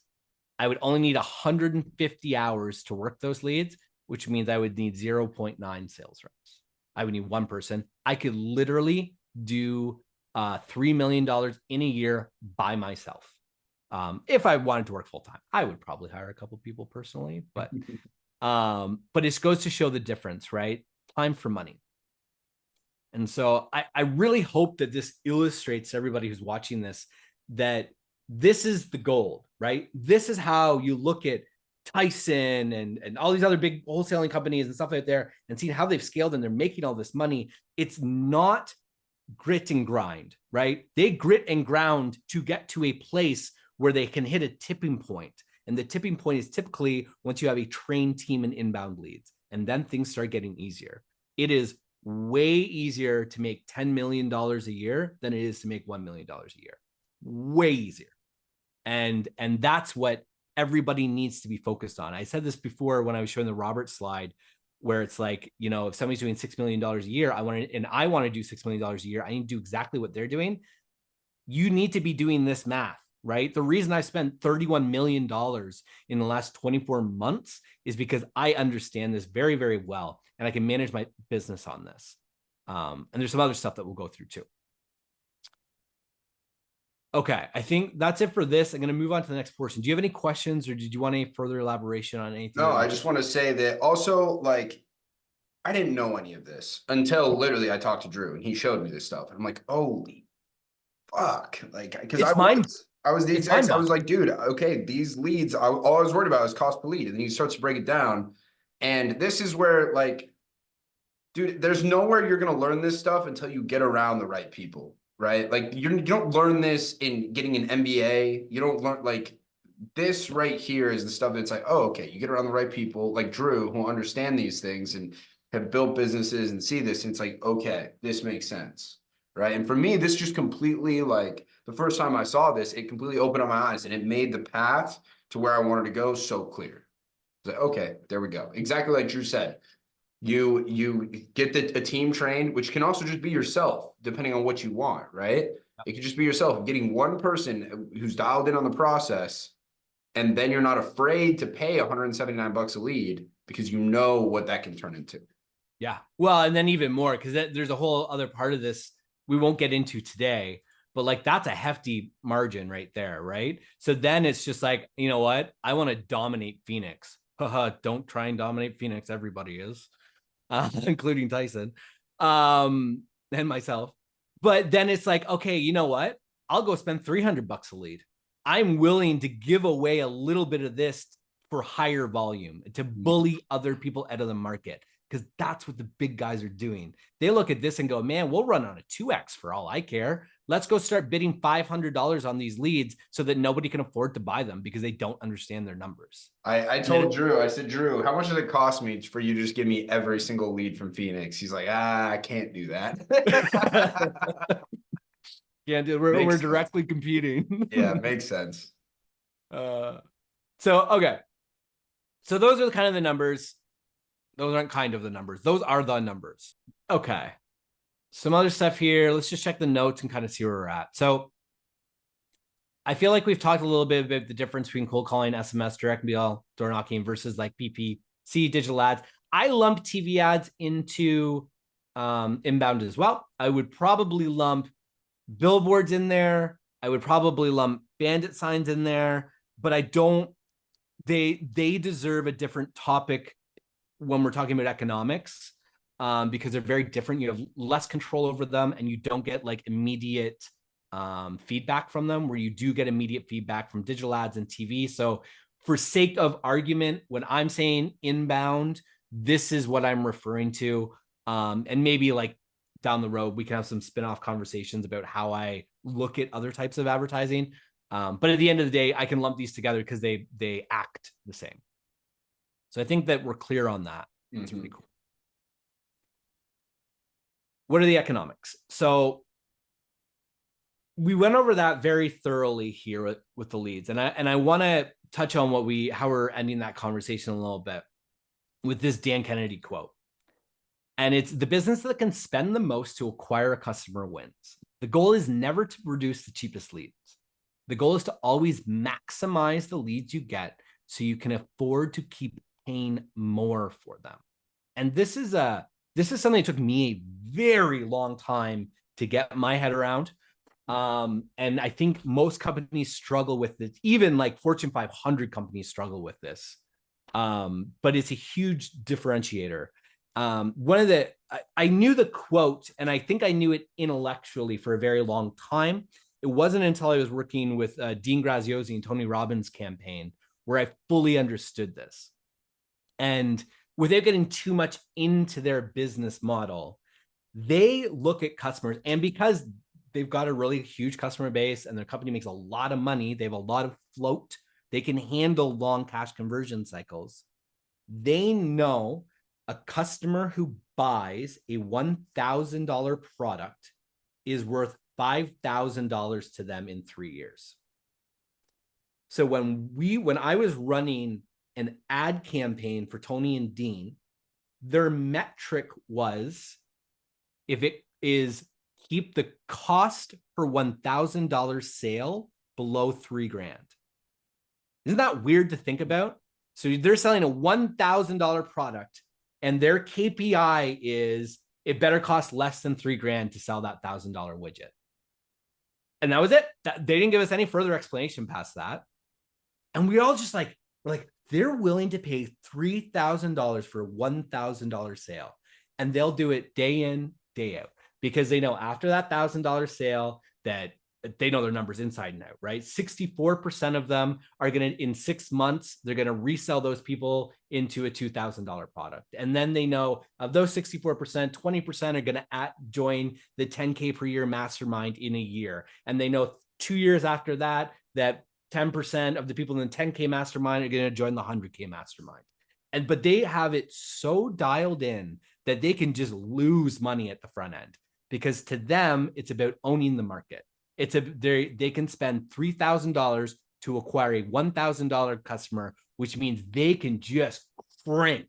I would only need 150 hours to work those leads, which means I would need 0.9 sales reps. I would need one person. I could literally do $3 million in a year by myself. If I wanted to work full time, I would probably hire a couple people personally, but it goes to show the difference, right? Time for money. And so I really hope that this illustrates to everybody who's watching this that this is the gold, right? This is how you look at Tyson and all these other big wholesaling companies and stuff out there and seeing how they've scaled and they're making all this money. It's not grit and grind, right? They grit and ground to get to a place where they can hit a tipping point. And the tipping point is typically once you have a trained team in inbound leads, and then things start getting easier. It is way easier to make $10 million a year than it is to make $1 million a year. Way easier. And that's what everybody needs to be focused on. I said this before when I was showing the Robert slide, where it's like, you know, if somebody's doing $6 million a year, I want to do $6 million a year. I need to do exactly what they're doing. You need to be doing this math, right? The reason I spent $31 million in the last 24 months is because I understand this very, very well. And I can manage my business on this. And there's some other stuff that we'll go through too. Okay, I think that's it for this. I'm going to move on to the next portion. Do you have any questions or did you want any further elaboration on anything? No, I just want to say that also, like, I didn't know any of this until literally I talked to Drew and he showed me this stuff. And I'm like, holy fuck. Like, because I was the exact, I was like, dude, okay, these leads, all I was worried about was cost per lead. And then he starts to break it down. And this is where, like, dude, there's nowhere you're going to learn this stuff until you get around the right people. Right? Like you don't learn this in getting an MBA. You don't learn like this right here is the stuff that's like, oh, okay, you get around the right people like Drew who understand these things and have built businesses and see this. And it's like, okay, this makes sense. Right. And for me, this just completely like the first time I saw this, it completely opened up my eyes and it made the path to where I wanted to go so clear. Like, okay, there we go. Exactly like Drew said. You get a team trained, which can also just be yourself, depending on what you want, right? It could just be yourself, getting one person who's dialed in on the process, and then you're not afraid to pay $179 a lead because you know what that can turn into. Yeah. Well, and then even more, because there's a whole other part of this we won't get into today, but like that's a hefty margin right there, right? So then it's just like, you know what? I want to dominate Phoenix. Don't try and dominate Phoenix. Everybody is. Including Tyson and myself. But then it's like, okay, you know what? I'll go spend $300 a lead. I'm willing to give away a little bit of this for higher volume, to bully other people out of the market. because that's what the big guys are doing. They look at this and go, man, we'll run on a 2x for all I care. Let's go start bidding $500 on these leads so that nobody can afford to buy them because they don't understand their numbers. I told Drew, I said, Drew, how much does it cost me for you to just give me every single lead from Phoenix? He's like, I can't do that. Yeah, dude, we're directly competing. Yeah, it makes sense. Okay. So those are kind of the numbers. Those aren't kind of the numbers. Those are the numbers. Okay. Some other stuff here. Let's just check the notes and kind of see where we're at. So I feel like we've talked a little bit about the difference between cold calling, SMS, direct mail, door knocking versus like PPC, digital ads. I lump TV ads into inbound as well. I would probably lump billboards in there. I would probably lump bandit signs in there, but I don't, they deserve a different topic when we're talking about economics, because they're very different. You have less control over them and you don't get like immediate feedback from them, where you do get immediate feedback from digital ads and TV. So for sake of argument, when I'm saying inbound, this is what I'm referring to. And maybe like down the road, we can have some spin-off conversations about how I look at other types of advertising. But at the end of the day, I can lump these together because they act the same. So I think that we're clear on that. It's really cool. What are the economics? So we went over that very thoroughly here with the leads. And I want to touch on how we're ending that conversation a little bit with this Dan Kennedy quote. And it's the business that can spend the most to acquire a customer wins. The goal is never to produce the cheapest leads. The goal is to always maximize the leads you get so you can afford to keep paying more for them. And this is something that took me a very long time to get my head around. And I think most companies struggle with it. Even like Fortune 500 companies struggle with this. But it's a huge differentiator. I knew the quote, and I think I knew it intellectually for a very long time. It wasn't until I was working with Dean Graziosi and Tony Robbins' campaign where I fully understood this. And without getting too much into their business model, they look at customers, and because they've got a really huge customer base and their company makes a lot of money, they have a lot of float, they can handle long cash conversion cycles. They know a customer who buys a $1,000 product is worth $5,000 to them in 3 years. So when I was running an ad campaign for Tony and Dean, their metric was, if it is, keep the cost per $1,000 sale below $3,000. Isn't that weird to think about? So they're selling a $1,000 product and their KPI is it better cost less than $3,000 to sell that $1,000 widget. And that was it. They didn't give us any further explanation past that. And we all just we're like, they're willing to pay $3,000 for a $1,000 sale. And they'll do it day in, day out, because they know after that $1,000 sale that they know their numbers inside and out, right? 64% of them are going to, in 6 months, they're going to resell those people into a $2,000 product. And then they know of those 64%, 20% are going to join the 10K per year mastermind in a year. And they know 2 years after that, that 10% of the people in the 10K mastermind are going to join the 100K mastermind. But they have it so dialed in that they can just lose money at the front end, because to them, it's about owning the market. They can spend $3,000 to acquire a $1,000 customer, which means they can just frank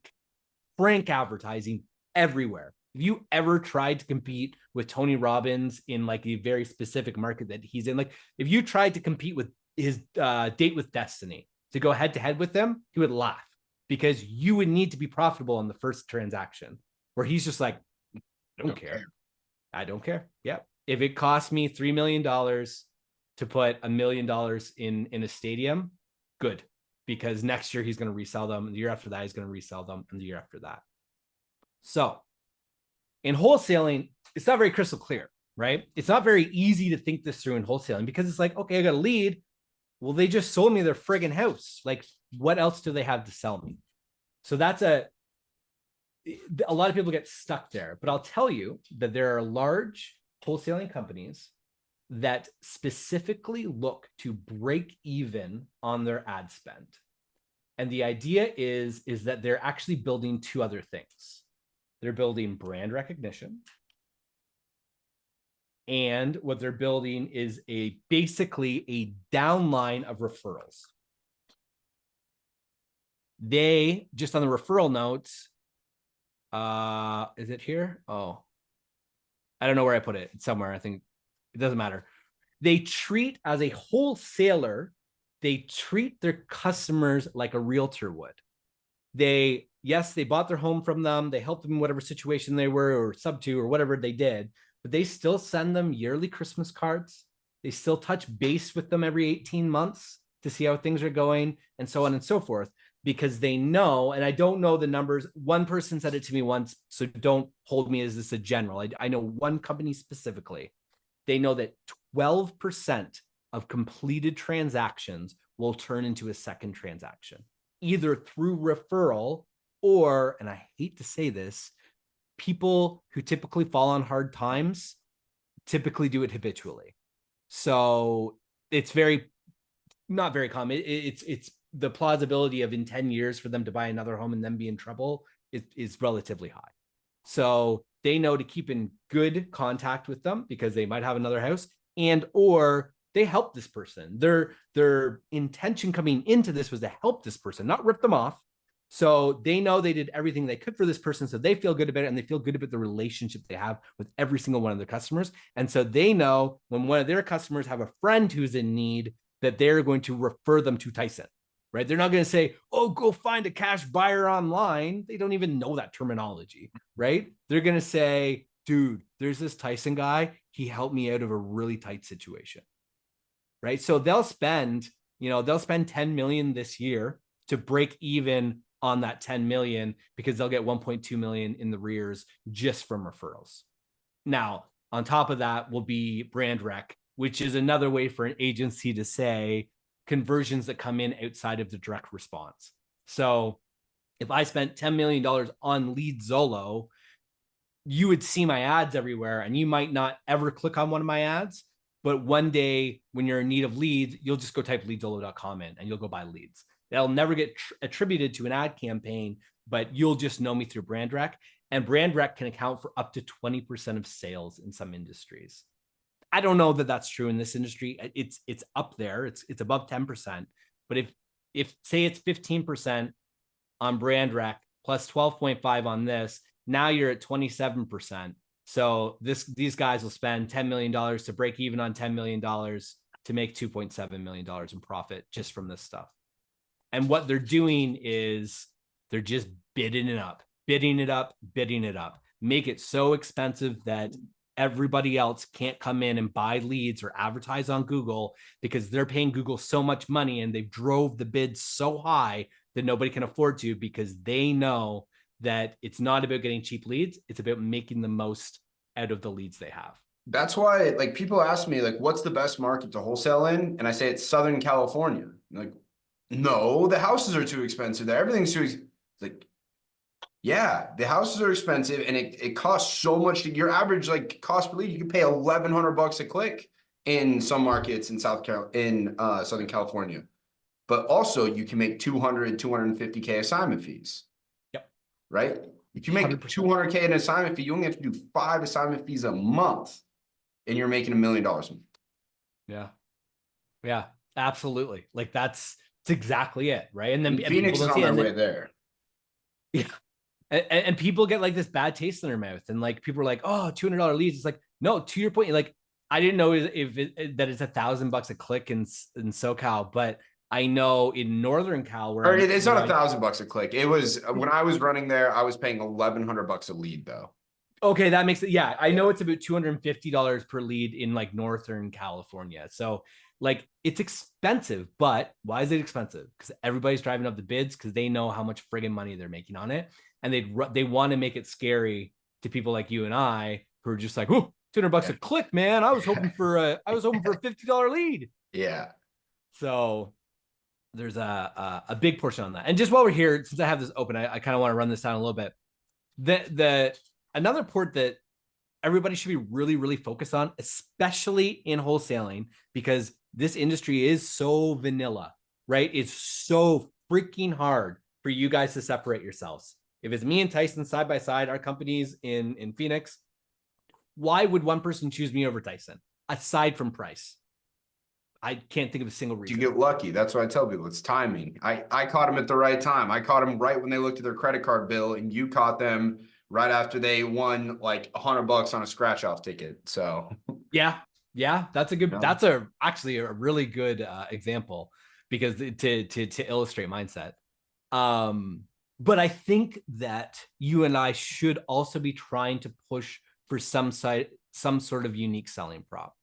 advertising everywhere. Have you ever tried to compete with Tony Robbins in like a very specific market that he's in? Like if you tried to compete with his Date with Destiny to go head to head with them, he would laugh, because you would need to be profitable in the first transaction, where he's just like, I don't care. I don't care. Yeah. If it costs me $3 million to put $1 million in a stadium, good, because next year he's going to resell them. And the year after that, he's going to resell them. And the year after that. So in wholesaling, it's not very crystal clear, right? It's not very easy to think this through in wholesaling, because it's like, okay, I got a lead. Well, they just sold me their friggin' house. Like, what else do they have to sell me? So that's a lot of people get stuck there, but I'll tell you that there are large wholesaling companies that specifically look to break even on their ad spend. And the idea is that they're actually building two other things. They're building brand recognition. And what they're building is basically a downline of referrals. They, just on the referral notes, is it here? Oh, I don't know where I put it. It's somewhere. I think it doesn't matter. They treat, as a wholesaler, they treat their customers like a realtor would. Yes, they bought their home from them. They helped them in whatever situation they were, or sub to, or whatever they did, but they still send them yearly Christmas cards. They still touch base with them every 18 months to see how things are going, and so on and so forth, because they know, and I don't know the numbers. One person said it to me once, so don't hold me as this a general. I know one company specifically. They know that 12% of completed transactions will turn into a second transaction, either through referral or, and I hate to say this, people who typically fall on hard times typically do it habitually. So it's not very common. It's the plausibility of in 10 years for them to buy another home and then be in trouble is relatively high. So they know to keep in good contact with them because they might have another house, and or they help this person. Their intention coming into this was to help this person, not rip them off. So they know they did everything they could for this person, so they feel good about it, and they feel good about the relationship they have with every single one of their customers. And so they know when one of their customers have a friend who's in need, that they're going to refer them to Tyson, right? They're not going to say, oh, go find a cash buyer online. They don't even know that terminology, right? They're going to say, dude, there's this Tyson guy. He helped me out of a really tight situation, right? So they'll spend 10 million this year to break even on that 10 million because they'll get 1.2 million in the rears just from referrals. Now, on top of that will be brand rec, which is another way for an agency to say conversions that come in outside of the direct response. So if I spent $10 million on LeadZolo, you would see my ads everywhere, and you might not ever click on one of my ads. But one day when you're in need of leads, you'll just go type leadzolo.com in and you'll go buy leads. That'll never get attributed to an ad campaign, but you'll just know me through brand rec. And brand rec can account for up to 20% of sales in some industries. I don't know that that's true in this industry. It's up there. It's above 10%. But if say it's 15% on brand rec plus 12.5 on this, now you're at 27%. So these guys will spend $10 million to break even on $10 million to make $2.7 million in profit just from this stuff. And what they're doing is they're just bidding it up, make it so expensive that everybody else can't come in and buy leads or advertise on Google because they're paying Google so much money, and they've drove the bids so high that nobody can afford to, because they know that it's not about getting cheap leads. It's about making the most out of the leads they have. That's why, like, people ask me, like, what's the best market to wholesale in? And I say it's Southern California. Like, no, the houses are too expensive there. Everything's too expensive. Like, yeah, the houses are expensive, and it costs so much. Your average like cost per lead, you can pay $1,100 a click in some markets in Southern California. But also you can make 250K assignment fees. Yep. Right? If you make 100%. 200K in assignment fee, you only have to do 5 assignment fees a month, and you're making $1 million a month. Yeah, absolutely. Like that's exactly it, right? And then Phoenix is on their way there. Yeah. And people get like this bad taste in their mouth, and like people are like, oh, $200 leads. It's like, no, to your point, like I didn't know that it's $1,000 a click in SoCal, but I know in Northern Cal where it's not $1,000 a click. It was when I was running there, I was paying $1,100 a lead though. Okay, that makes it. Yeah, I know it's about $250 per lead in like Northern California. So like it's expensive, but why is it expensive? Because everybody's driving up the bids because they know how much friggin' money they're making on it, and they want to make it scary to people like you and I who are just like, oh, $200 a click, man. I was hoping for a $50 lead. Yeah. So there's a big portion on that. And just while we're here, since I have this open, I kind of want to run this down a little bit. The another part that everybody should be really, really focused on, especially in wholesaling, because this industry is so vanilla, right? It's so freaking hard for you guys to separate yourselves. If it's me and Tyson side by side, our companies in Phoenix, why would one person choose me over Tyson aside from price? I can't think of a single reason. You get lucky. That's what I tell people. It's timing. I caught them at the right time. I caught them right when they looked at their credit card bill, and you caught them right after they won like $100 on a scratch off ticket. So yeah, that's a good. Yeah. That's actually a really good example, because to illustrate mindset. But I think that you and I should also be trying to push for some sort of unique selling prop.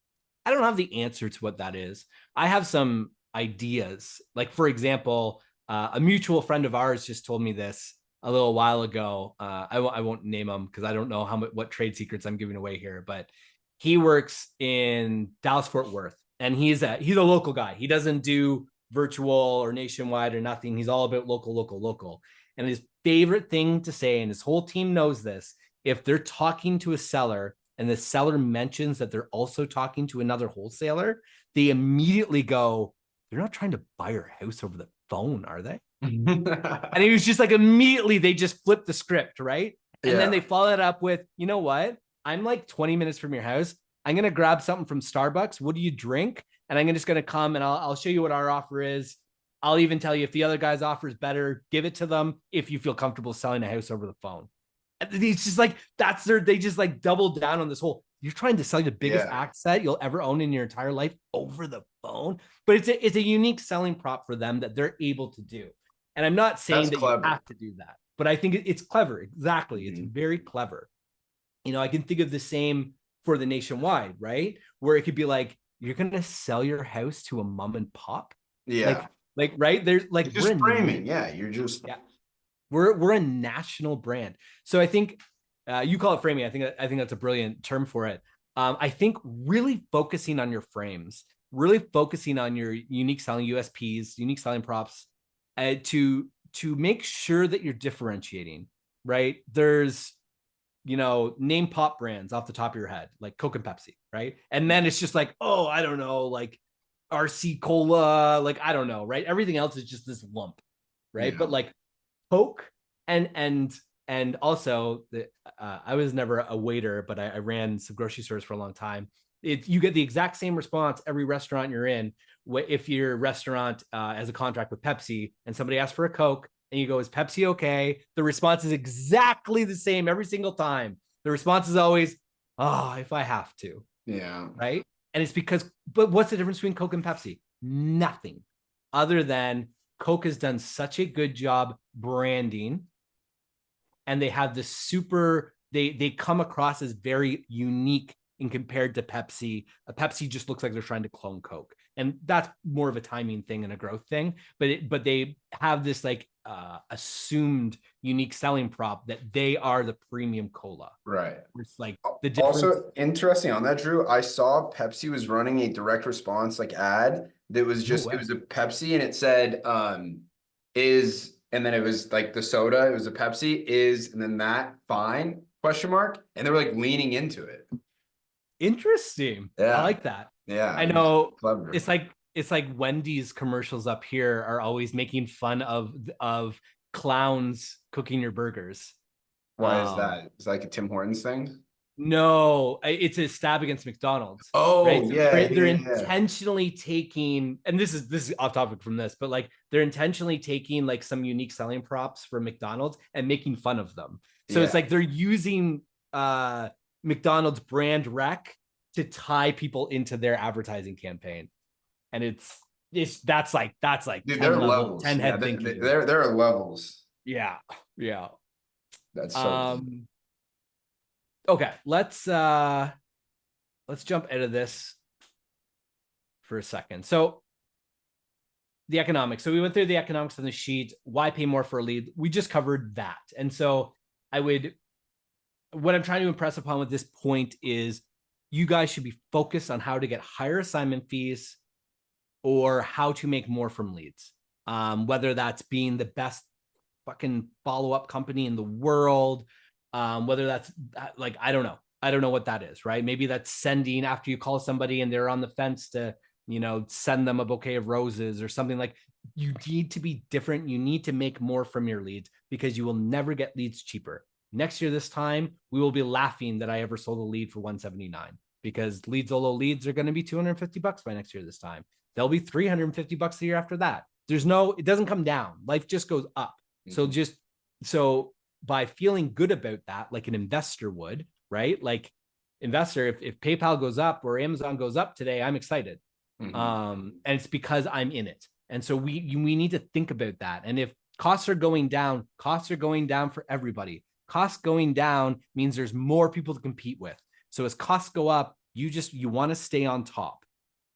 I don't have the answer to what that is. I have some ideas. Like, for example, a mutual friend of ours just told me this a little while ago. I won't name him because I don't know what trade secrets I'm giving away here, but he works in Dallas Fort Worth, and he's a local guy. He doesn't do virtual or nationwide or nothing. He's all about local. And his favorite thing to say, and his whole team knows this, if they're talking to a seller and the seller mentions that they're also talking to another wholesaler, they immediately go, they're not trying to buy your house over the phone, are they? And he was just like, immediately they just flip the script, right? And then they follow it up with, you know what? I'm like 20 minutes from your house. I'm going to grab something from Starbucks. What do you drink? And I'm just going to come and I'll show you what our offer is. I'll even tell you if the other guy's offer is better, give it to them if you feel comfortable selling a house over the phone. It's just like, they just like doubled down on this whole, you're trying to sell the biggest asset you'll ever own in your entire life over the phone. But it's a unique selling prop for them that they're able to do. And I'm not saying that you have to do that, but I think it's clever. Exactly. It's very clever. You know, I can think of the same for the nationwide, right? Where it could be like, you're going to sell your house to a mom and pop. Yeah. Like, right. There's like, you're just framing. You're just, we're a national brand. So I think you call it framing. I think that's a brilliant term for it. I think really focusing on your frames, really focusing on your unique selling USPs, unique selling props, to make sure that you're differentiating, right? There's, name pop brands off the top of your head, like Coke and Pepsi, right? And then it's just like, oh, I don't know, like RC Cola, like, I don't know, right? Everything else is just this lump, right? But like Coke and also I was never a waiter, but I ran some grocery stores for a long time. You get the exact same response every restaurant you're in. If your restaurant has a contract with Pepsi and somebody asks for a Coke and you go, is Pepsi okay? The response is exactly the same every single time. The response is always, oh, if I have to. Yeah. Right. And it's because, but what's the difference between Coke and Pepsi? Nothing other than Coke has done such a good job branding, and they have this they come across as very unique in compared to Pepsi. Pepsi just looks like they're trying to clone Coke, and that's more of a timing thing and a growth thing. But they have this like assumed unique selling prop that they are the premium cola. Right. It's like the difference. Also interesting on that, Drew. I saw Pepsi was running a direct response like ad that was just, it was a Pepsi and it said is, and then it was like the soda, it was a Pepsi, is, and then that fine question mark, and they were like leaning into it. Interesting. I like that. Yeah, I know. Clever. It's like Wendy's commercials up here are always making fun of clowns cooking your burgers. Why is that? Is that like a Tim Hortons thing? No, it's a stab against McDonald's. Oh, right? So yeah, they're intentionally taking, and this is off topic from this, but like they're intentionally taking like some unique selling props for McDonald's and making fun of them. So it's like they're using McDonald's brand rec to tie people into their advertising campaign, and that's like dude, there are levels. 10 head thinking. There are levels. Yeah. That's so okay, let's jump out of this for a second. So the economics. So we went through the economics on the sheet. Why pay more for a lead? We just covered that. And so what I'm trying to impress upon with this point is you guys should be focused on how to get higher assignment fees or how to make more from leads. Whether that's being the best fucking follow-up company in the world, Whether that's like, I don't know what that is, right? Maybe that's sending after you call somebody and they're on the fence to, send them a bouquet of roses or something. Like, you need to be different. You need to make more from your leads, because you will never get leads cheaper. Next year, this time, we will be laughing that I ever sold a lead for $179, because LeadZolo leads are going to be $250 by next year this time. They'll be $350 the year after that. It doesn't come down. Life just goes up. Mm-hmm. So by feeling good about that, like an investor would, right? Like, investor, if PayPal goes up or Amazon goes up today, I'm excited. Mm-hmm. And it's because I'm in it. And so we need to think about that. And if costs are going down for everybody. Costs going down means there's more people to compete with. So as costs go up, you want to stay on top,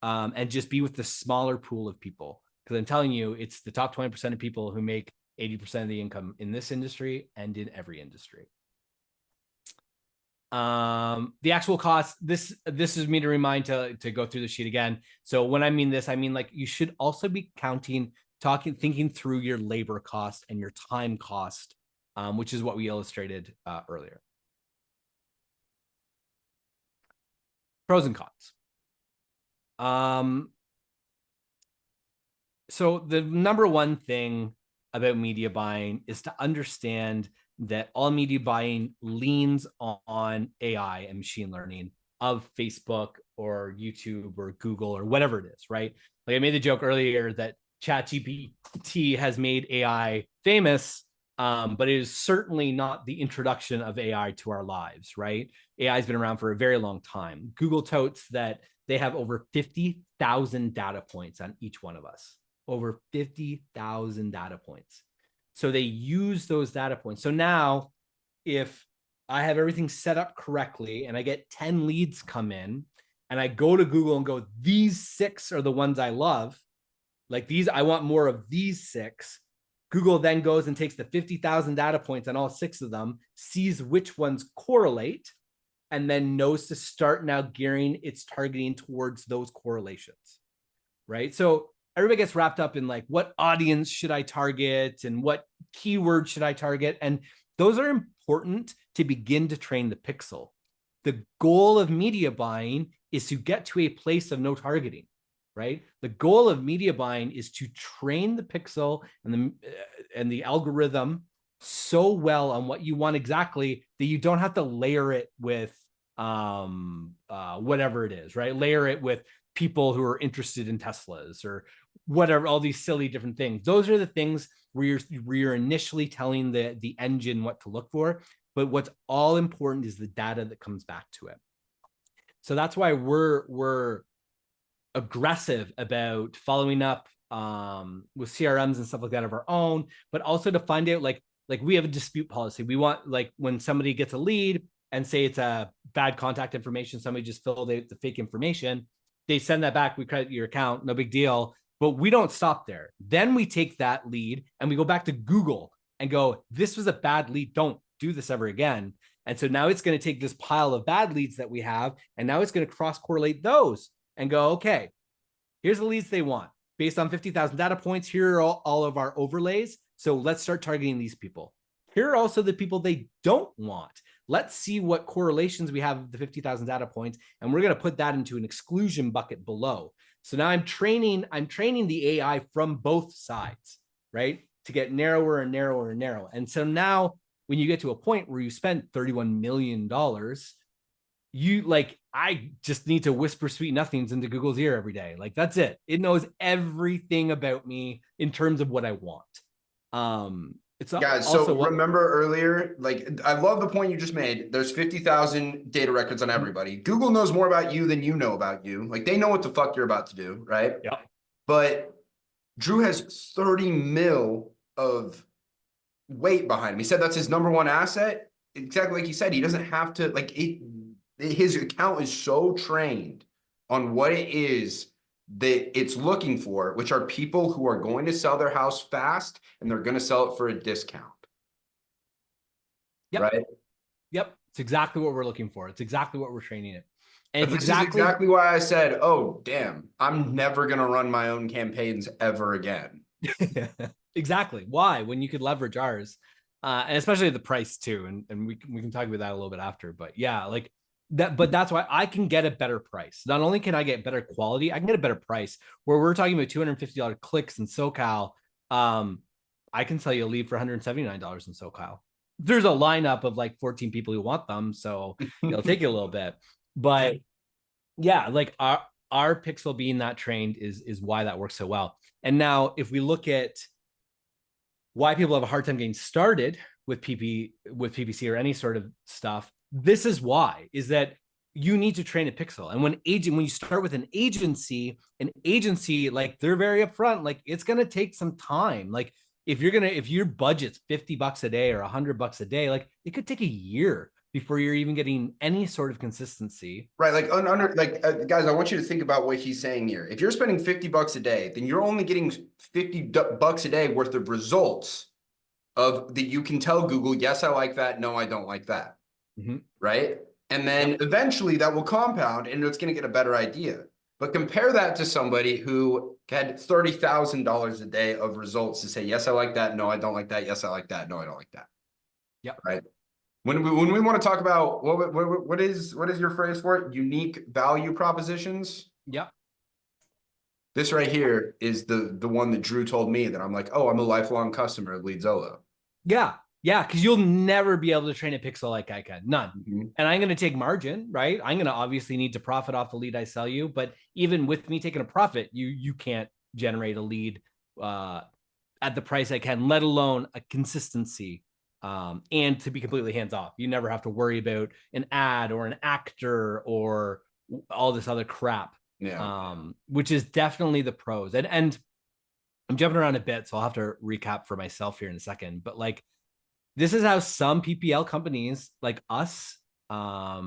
and just be with the smaller pool of people. Because I'm telling you, it's the top 20% of people who make 80% of the income in this industry and in every industry. The actual cost, this is me to remind to go through the sheet again. So when I mean this, I mean, like, you should also be thinking through your labor cost and your time cost, which is what we illustrated earlier. Pros and cons. So the number one thing about media buying is to understand that all media buying leans on AI and machine learning of Facebook or YouTube or Google or whatever it is, right? Like, I made the joke earlier that ChatGPT has made AI famous, but it is certainly not the introduction of AI to our lives, right? AI has been around for a very long time. Google totes that they have over 50,000 data points on each one of us. Over 50,000 data points. So they use those data points. So now, if I have everything set up correctly and I get 10 leads come in, and I go to Google and go, these 6 are the ones I love, like these, I want more of these 6. Google then goes and takes the 50,000 data points on all 6 of them, sees which ones correlate, and then knows to start now gearing its targeting towards those correlations, right? So everybody gets wrapped up in like, what audience should I target and what keyword should I target? And those are important to begin to train the pixel. The goal of media buying is to get to a place of no targeting, right? The goal of media buying is to train the pixel and the algorithm so well on what you want exactly that you don't have to layer it with whatever it is, right? Layer it with people who are interested in Teslas or whatever, all these silly different things. Those are the things where you're initially telling the engine what to look for. But what's all important is the data that comes back to it. So that's why we're aggressive about following up with CRMs and stuff like that of our own, but also to find out, like we have a dispute policy. We want, like, when somebody gets a lead and say it's a bad contact information, somebody just filled out the fake information, they send that back, we credit your account, no big deal. But we don't stop there. Then we take that lead and we go back to Google and go, this was a bad lead, don't do this ever again. And so now it's going to take this pile of bad leads that we have, and now it's going to cross correlate those and go, okay, here's the leads they want based on 50,000 data points. Here are all of our overlays. So let's start targeting these people. Here are also the people they don't want. Let's see what correlations we have with the 50,000 data points, and we're going to put that into an exclusion bucket below. So now I'm training the AI from both sides, right? To get narrower and narrower and narrower. And so now when you get to a point where you spend $31 million, I just need to whisper sweet nothings into Google's ear every day. Like, that's it. It knows everything about me in terms of what I want. It's Guys, also so remember earlier, like, I love the point you just made. There's 50,000 data records on everybody. Google knows more about you than you know about you. Like, they know what the fuck you're about to do, right? Yeah. But Drew has 30 mil of weight behind him. He said that's his number one asset. Exactly like he said, he doesn't have to, like, his account is so trained on what it is that it's looking for, which are people who are going to sell their house fast and they're going to sell it for a discount. Yep. Right? Yep. It's exactly what we're looking for. It's exactly what we're training it. And this is exactly why I said, oh, damn, I'm never going to run my own campaigns ever again. Exactly. Why? When you could leverage ours. And especially the price too. And we can talk about that a little bit after. But yeah, like that. But that's why I can get a better price. Not only can I get better quality, I can get a better price. Where we're talking about $250 clicks in SoCal, I can sell you a lead for $179 in SoCal. There's a lineup of like 14 people who want them, so it'll take you a little bit. But yeah, like our pixel being that trained is why that works so well. And now if we look at why people have a hard time getting started with PPC or any sort of stuff, this is why, is that you need to train a pixel. And when you start with an agency, like they're very upfront, like it's going to take some time. Like if your budget's $50 a day or $100 a day, like it could take a year before you're even getting any sort of consistency. Right. Like guys, I want you to think about what he's saying here. If you're spending $50 a day, then you're only getting $50 a day worth of results of that. You can tell Google, yes, I like that. No, I don't like that. Mm-hmm. Right. And then eventually that will compound and it's going to get a better idea. But compare that to somebody who had $30,000 a day of results to say, yes, I like that. No, I don't like that. Yes, I like that. No, I don't like that. Yep. Right. When we want to talk about what is your phrase for it? Unique value propositions. Yep. This right here is the one that Drew told me that I'm like, oh, I'm a lifelong customer of LeadZolo. Yeah. Yeah. Because you'll never be able to train a pixel like I can. None. Mm-hmm. And I'm going to take margin, right? I'm going to obviously need to profit off the lead I sell you. But even with me taking a profit, you can't generate a lead at the price I can, let alone a consistency. And to be completely hands off. You never have to worry about an ad or an actor or all this other crap. Yeah. Which is definitely the pros. And I'm jumping around a bit, so I'll have to recap for myself here in a second. But like, this is how some PPL companies like us have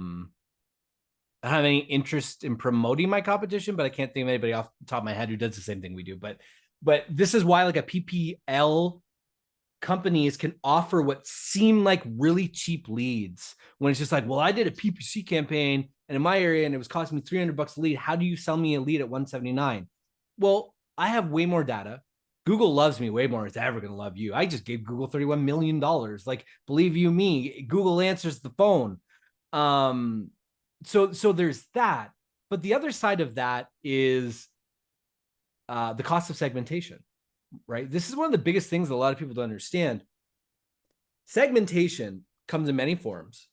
any interest in promoting my competition, but I can't think of anybody off the top of my head who does the same thing we do. But this is why like a PPL companies can offer what seem like really cheap leads when it's just like, well, I did a PPC campaign and in my area and it was costing me $300 a lead. How do you sell me a lead at 179? Well, I have way more data. Google loves me way more than it's ever going to love you. I just gave Google $31 million. Like, believe you me, Google answers the phone. So there's that. But the other side of that is the cost of segmentation. Right? This is one of the biggest things that a lot of people don't understand. Segmentation comes in many forms,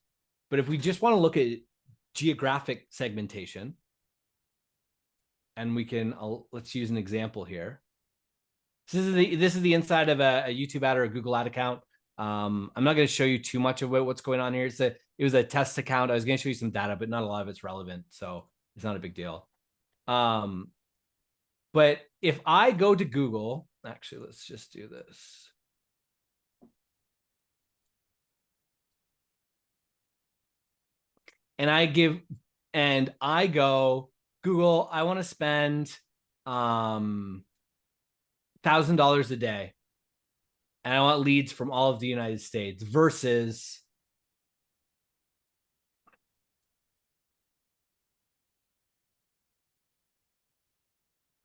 but if we just want to look at geographic segmentation, and we can, let's use an example here. This is the inside of a YouTube ad or a Google ad account. I'm not going to show you too much of what's going on here. It was a test account. I was going to show you some data, but not a lot of it's relevant, so it's not a big deal. But if I go to Google, actually, let's just do this. And I go, Google, I want to spend $1,000 a day. And I want leads from all of the United States versus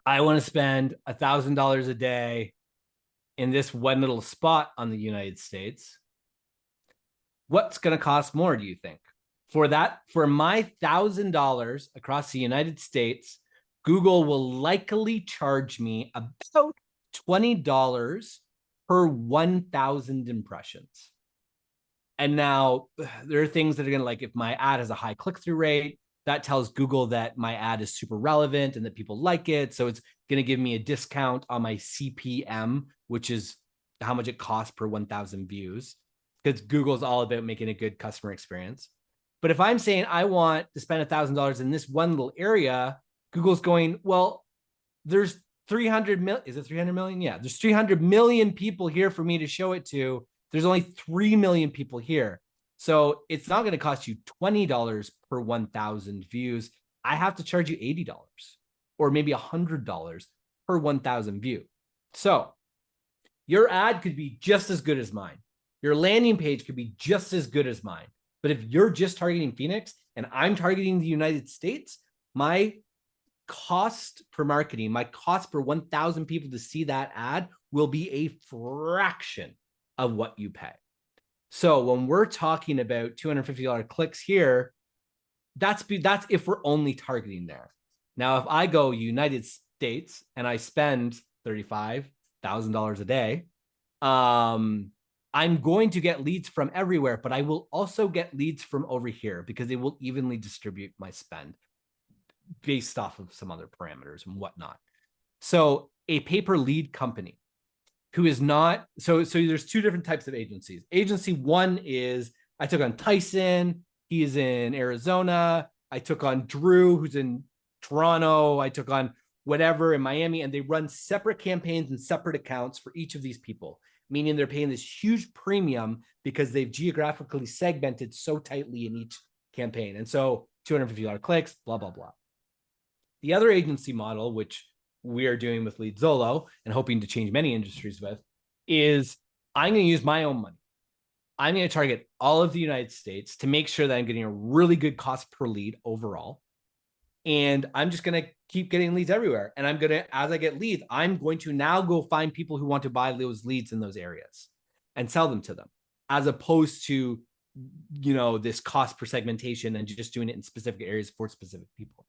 I want to spend $1,000 a day in this one little spot on the United States. What's going to cost more, do you think? For my $1,000 across the United States, Google will likely charge me about $20 per 1,000 impressions. And now there are things that are going to, like, if my ad has a high click-through rate, that tells Google that my ad is super relevant and that people like it. So it's going to give me a discount on my CPM, which is how much it costs per 1,000 views, because Google's all about making a good customer experience. But if I'm saying I want to spend $1,000 in this one little area, Google's going, well, there's 300 million. Is it 300 million? Yeah, there's 300 million people here for me to show it to. There's only 3 million people here. So it's not going to cost you $20 per 1,000 views. I have to charge you $80 or maybe $100 per 1,000 view. So your ad could be just as good as mine. Your landing page could be just as good as mine. But if you're just targeting Phoenix and I'm targeting the United States, my cost per marketing, my cost per 1,000 people to see that ad will be a fraction of what you pay. So when we're talking about $250 clicks here, that's if we're only targeting there. Now, if I go United States and I spend $35,000 a day, I'm going to get leads from everywhere, but I will also get leads from over here because they will evenly distribute my spend based off of some other parameters and whatnot. So a pay-per-lead company who is not, so there's two different types of agencies. Agency one is, I took on Tyson, he is in Arizona. I took on Drew, who's in Toronto. I took on whatever in Miami, and they run separate campaigns and separate accounts for each of these people, meaning they're paying this huge premium because they've geographically segmented so tightly in each campaign. And so $250 clicks, blah, blah, blah. The other agency model, which we are doing with LeadZolo and hoping to change many industries with, is I'm going to use my own money. I'm going to target all of the United States to make sure that I'm getting a really good cost per lead overall. And I'm just going to keep getting leads everywhere. And I'm going to, as I get leads, I'm going to now go find people who want to buy those leads in those areas and sell them to them, as opposed to, you know, this cost per segmentation and just doing it in specific areas for specific people.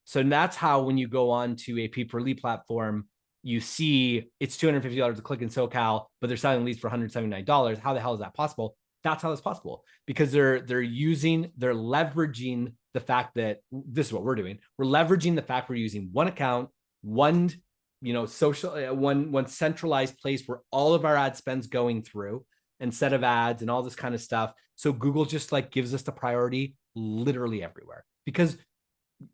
So that's how, when you go on to a pay per lead platform, you see it's $250 a click in SoCal, but they're selling leads for $179. How the hell is that possible? That's how it's possible, because they're leveraging the fact that this is what we're doing. We're leveraging the fact we're using one account, one, you know, social, one centralized place where all of our ad spend's going through, instead of ads and all this kind of stuff. So Google just like gives us the priority literally everywhere, because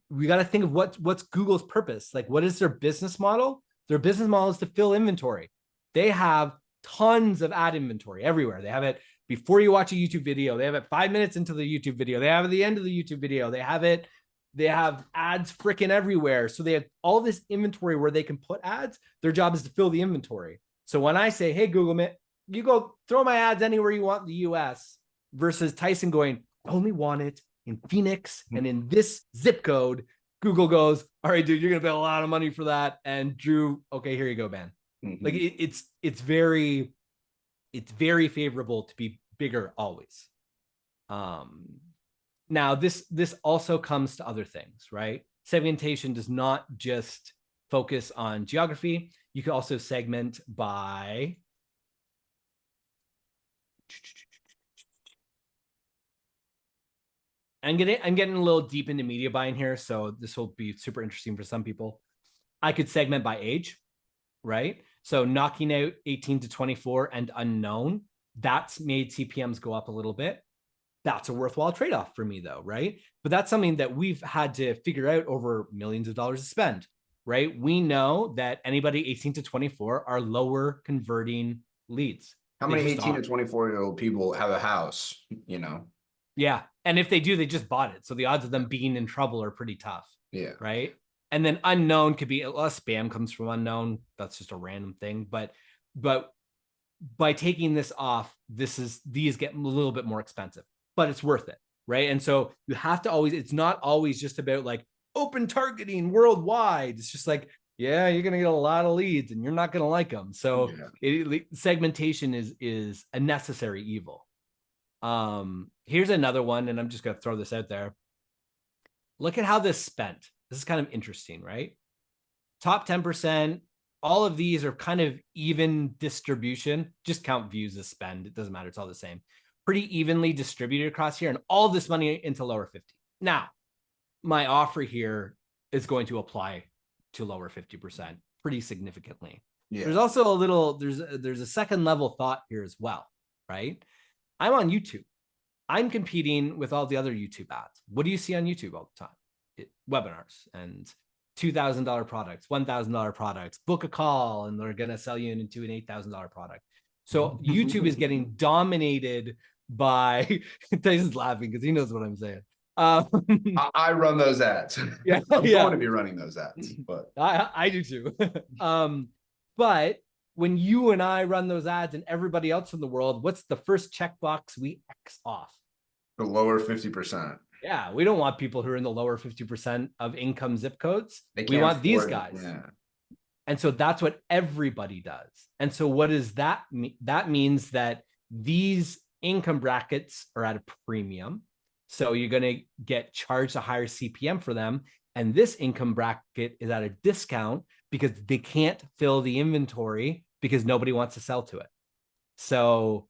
we got to think of what's Google's purpose. Like, what is their business model? Their business model is to fill inventory. They have tons of ad inventory everywhere. They have it before you watch a YouTube video. They have it 5 minutes into the YouTube video. They have it at the end of the YouTube video. They have ads freaking everywhere. So they have all this inventory where they can put ads. Their job is to fill the inventory. So when I say, hey, Google, you go throw my ads anywhere you want in the US, versus Tyson going, I only want it in Phoenix and in this zip code, Google goes, all right, dude, you're going to pay a lot of money for that. And Drew, okay, here you go, man. Mm-hmm. Like it's very favorable to be bigger always. Now this also comes to other things, right? Segmentation does not just focus on geography. You can also segment by I'm getting a little deep into media buying here, so this will be super interesting for some people. I could segment by age, right? So knocking out 18 to 24 and unknown, that's made CPMs go up a little bit. That's a worthwhile trade-off for me though, right? But that's something that we've had to figure out over millions of dollars to spend, right? We know that anybody 18 to 24 are lower converting leads. How many 18 to 24-year-old people have a house, you know? Yeah. And if they do, they just bought it. So the odds of them being in trouble are pretty tough. Yeah. Right. And then unknown could be, spam comes from unknown. That's just a random thing. But by taking this off, these get a little bit more expensive, but it's worth it. Right. And so you have to it's not always just about like open targeting worldwide. It's just like, yeah, you're going to get a lot of leads and you're not going to like them. So segmentation is a necessary evil. Here's another one, and I'm just going to throw this out there. Look at how this spent. This is kind of interesting, right? Top 10%, all of these are kind of even distribution. Just count views as spend. It doesn't matter. It's all the same. Pretty evenly distributed across here, and all this money into lower 50. Now, my offer here is going to apply to lower 50% pretty significantly. Yeah. There's also there's a second level thought here as well, right? I'm on YouTube. I'm competing with all the other YouTube ads. What do you see on YouTube all the time? Webinars and $2,000 products, $1,000 products, book a call, and they're going to sell you into an $8,000 product. So YouTube is getting dominated by, Tyson's laughing because he knows what I'm saying. I run those ads. Yeah, I'm going to be running those ads, but I do too. But when you and I run those ads and everybody else in the world, what's the first checkbox we X off? The lower 50%. Yeah, we don't want people who are in the lower 50% of income zip codes. We want these guys. Yeah. And so that's what everybody does. And so what does that mean? That means that these income brackets are at a premium. So you're going to get charged a higher CPM for them. And this income bracket is at a discount because they can't fill the inventory because nobody wants to sell to it. So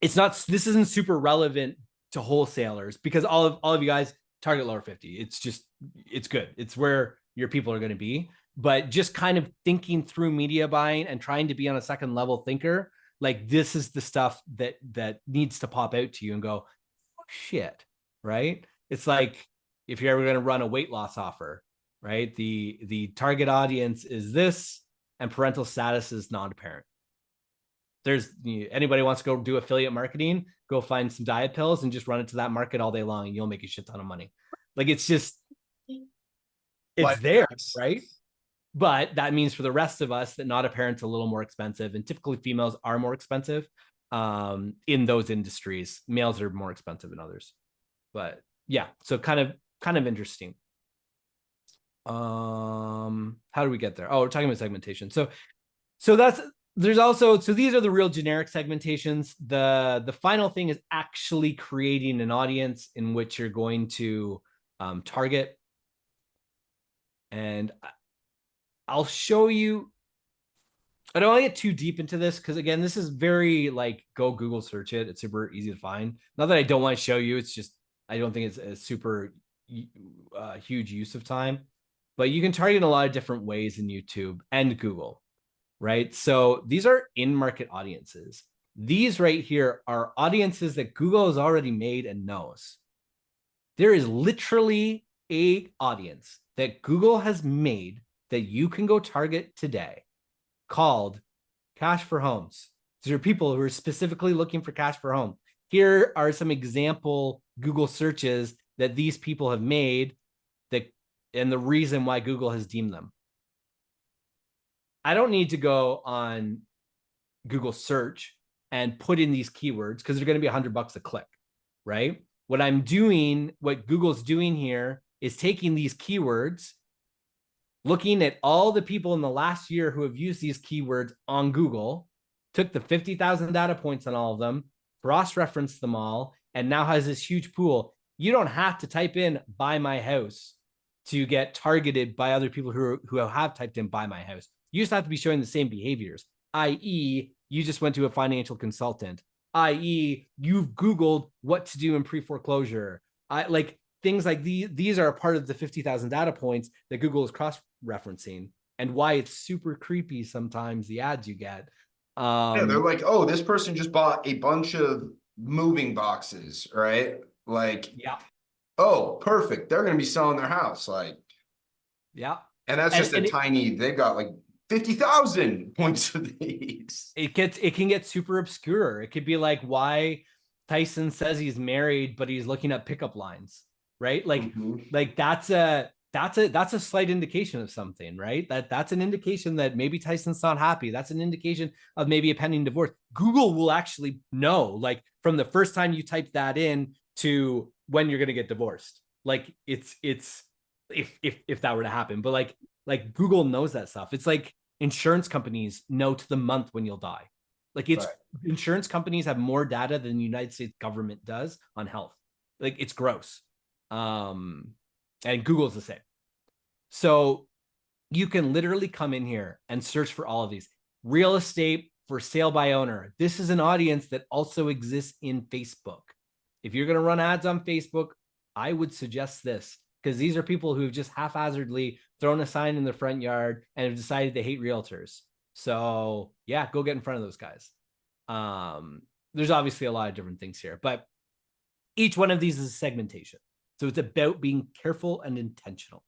it's not, this isn't super relevant to wholesalers because all of you guys target lower 50. It's just, it's good. It's where your people are going to be. But just kind of thinking through media buying and trying to be on a second level thinker, like this is the stuff that needs to pop out to you and go, oh, shit, right? It's like if you're ever going to run a weight loss offer, right? The target audience is this, and parental status is not apparent. There's anybody wants to go do affiliate marketing, go find some diet pills and just run it to that market all day long, and you'll make a shit ton of money. Like it's just, it's there, right? But that means for the rest of us that not apparent's a little more expensive, and typically females are more expensive in those industries. Males are more expensive in others. But yeah, so kind of interesting. How do we get there? Oh, we're talking about segmentation. So that's, there's also, so these are the real generic segmentations. The final thing is actually creating an audience in which you're going to target. And I'll show you, I don't want to get too deep into this because again, this is very like, go Google search it. It's super easy to find. Not that I don't want to show you, it's just, I don't think it's a super huge use of time, but you can target in a lot of different ways in YouTube and Google, right? So these are in-market audiences. These right here are audiences that Google has already made and knows. There is literally an audience that Google has made that you can go target today called cash for homes. These are people who are specifically looking for cash for home. Here are some example Google searches that these people have made that, and the reason why Google has deemed them. I don't need to go on Google search and put in these keywords because they're going to be $100 a click, right? What I'm doing, what Google's doing here is taking these keywords, looking at all the people in the last year who have used these keywords on Google, took the 50,000 data points on all of them, cross-referenced them all, and now has this huge pool. You don't have to type in buy my house to get targeted by other people who have typed in buy my house. You just have to be showing the same behaviors, i.e., you just went to a financial consultant, i.e., you've Googled what to do in pre-foreclosure. Like things like these are a part of the 50,000 data points that Google is cross-referencing, and why it's super creepy sometimes, the ads you get. Yeah, they're like, oh, this person just bought a bunch of moving boxes, right? Like, yeah, oh, perfect. They're going to be selling their house. Like, yeah. and that's just tiny, they've got like 50,000 points of these. It can get super obscure. It could be like why Tyson says he's married, but he's looking at pickup lines, right? Like that's a slight indication of something, right? That's an indication that maybe Tyson's not happy. That's an indication of maybe a pending divorce. Google will actually know, like from the first time you type that in to when you're going to get divorced. Like it's if that were to happen, but like Google knows that stuff. It's like insurance companies know to the month when you'll die. Like it's right. Insurance companies have more data than the United States government does on health. Like it's gross. And Google's the same. So you can literally come in here and search for all of these. Real estate for sale by owner. This is an audience that also exists in Facebook. If you're going to run ads on Facebook, I would suggest this, because these are people who've just haphazardly thrown a sign in their front yard and have decided they hate realtors. So yeah, go get in front of those guys. There's obviously a lot of different things here, but each one of these is a segmentation. So it's about being careful and intentional.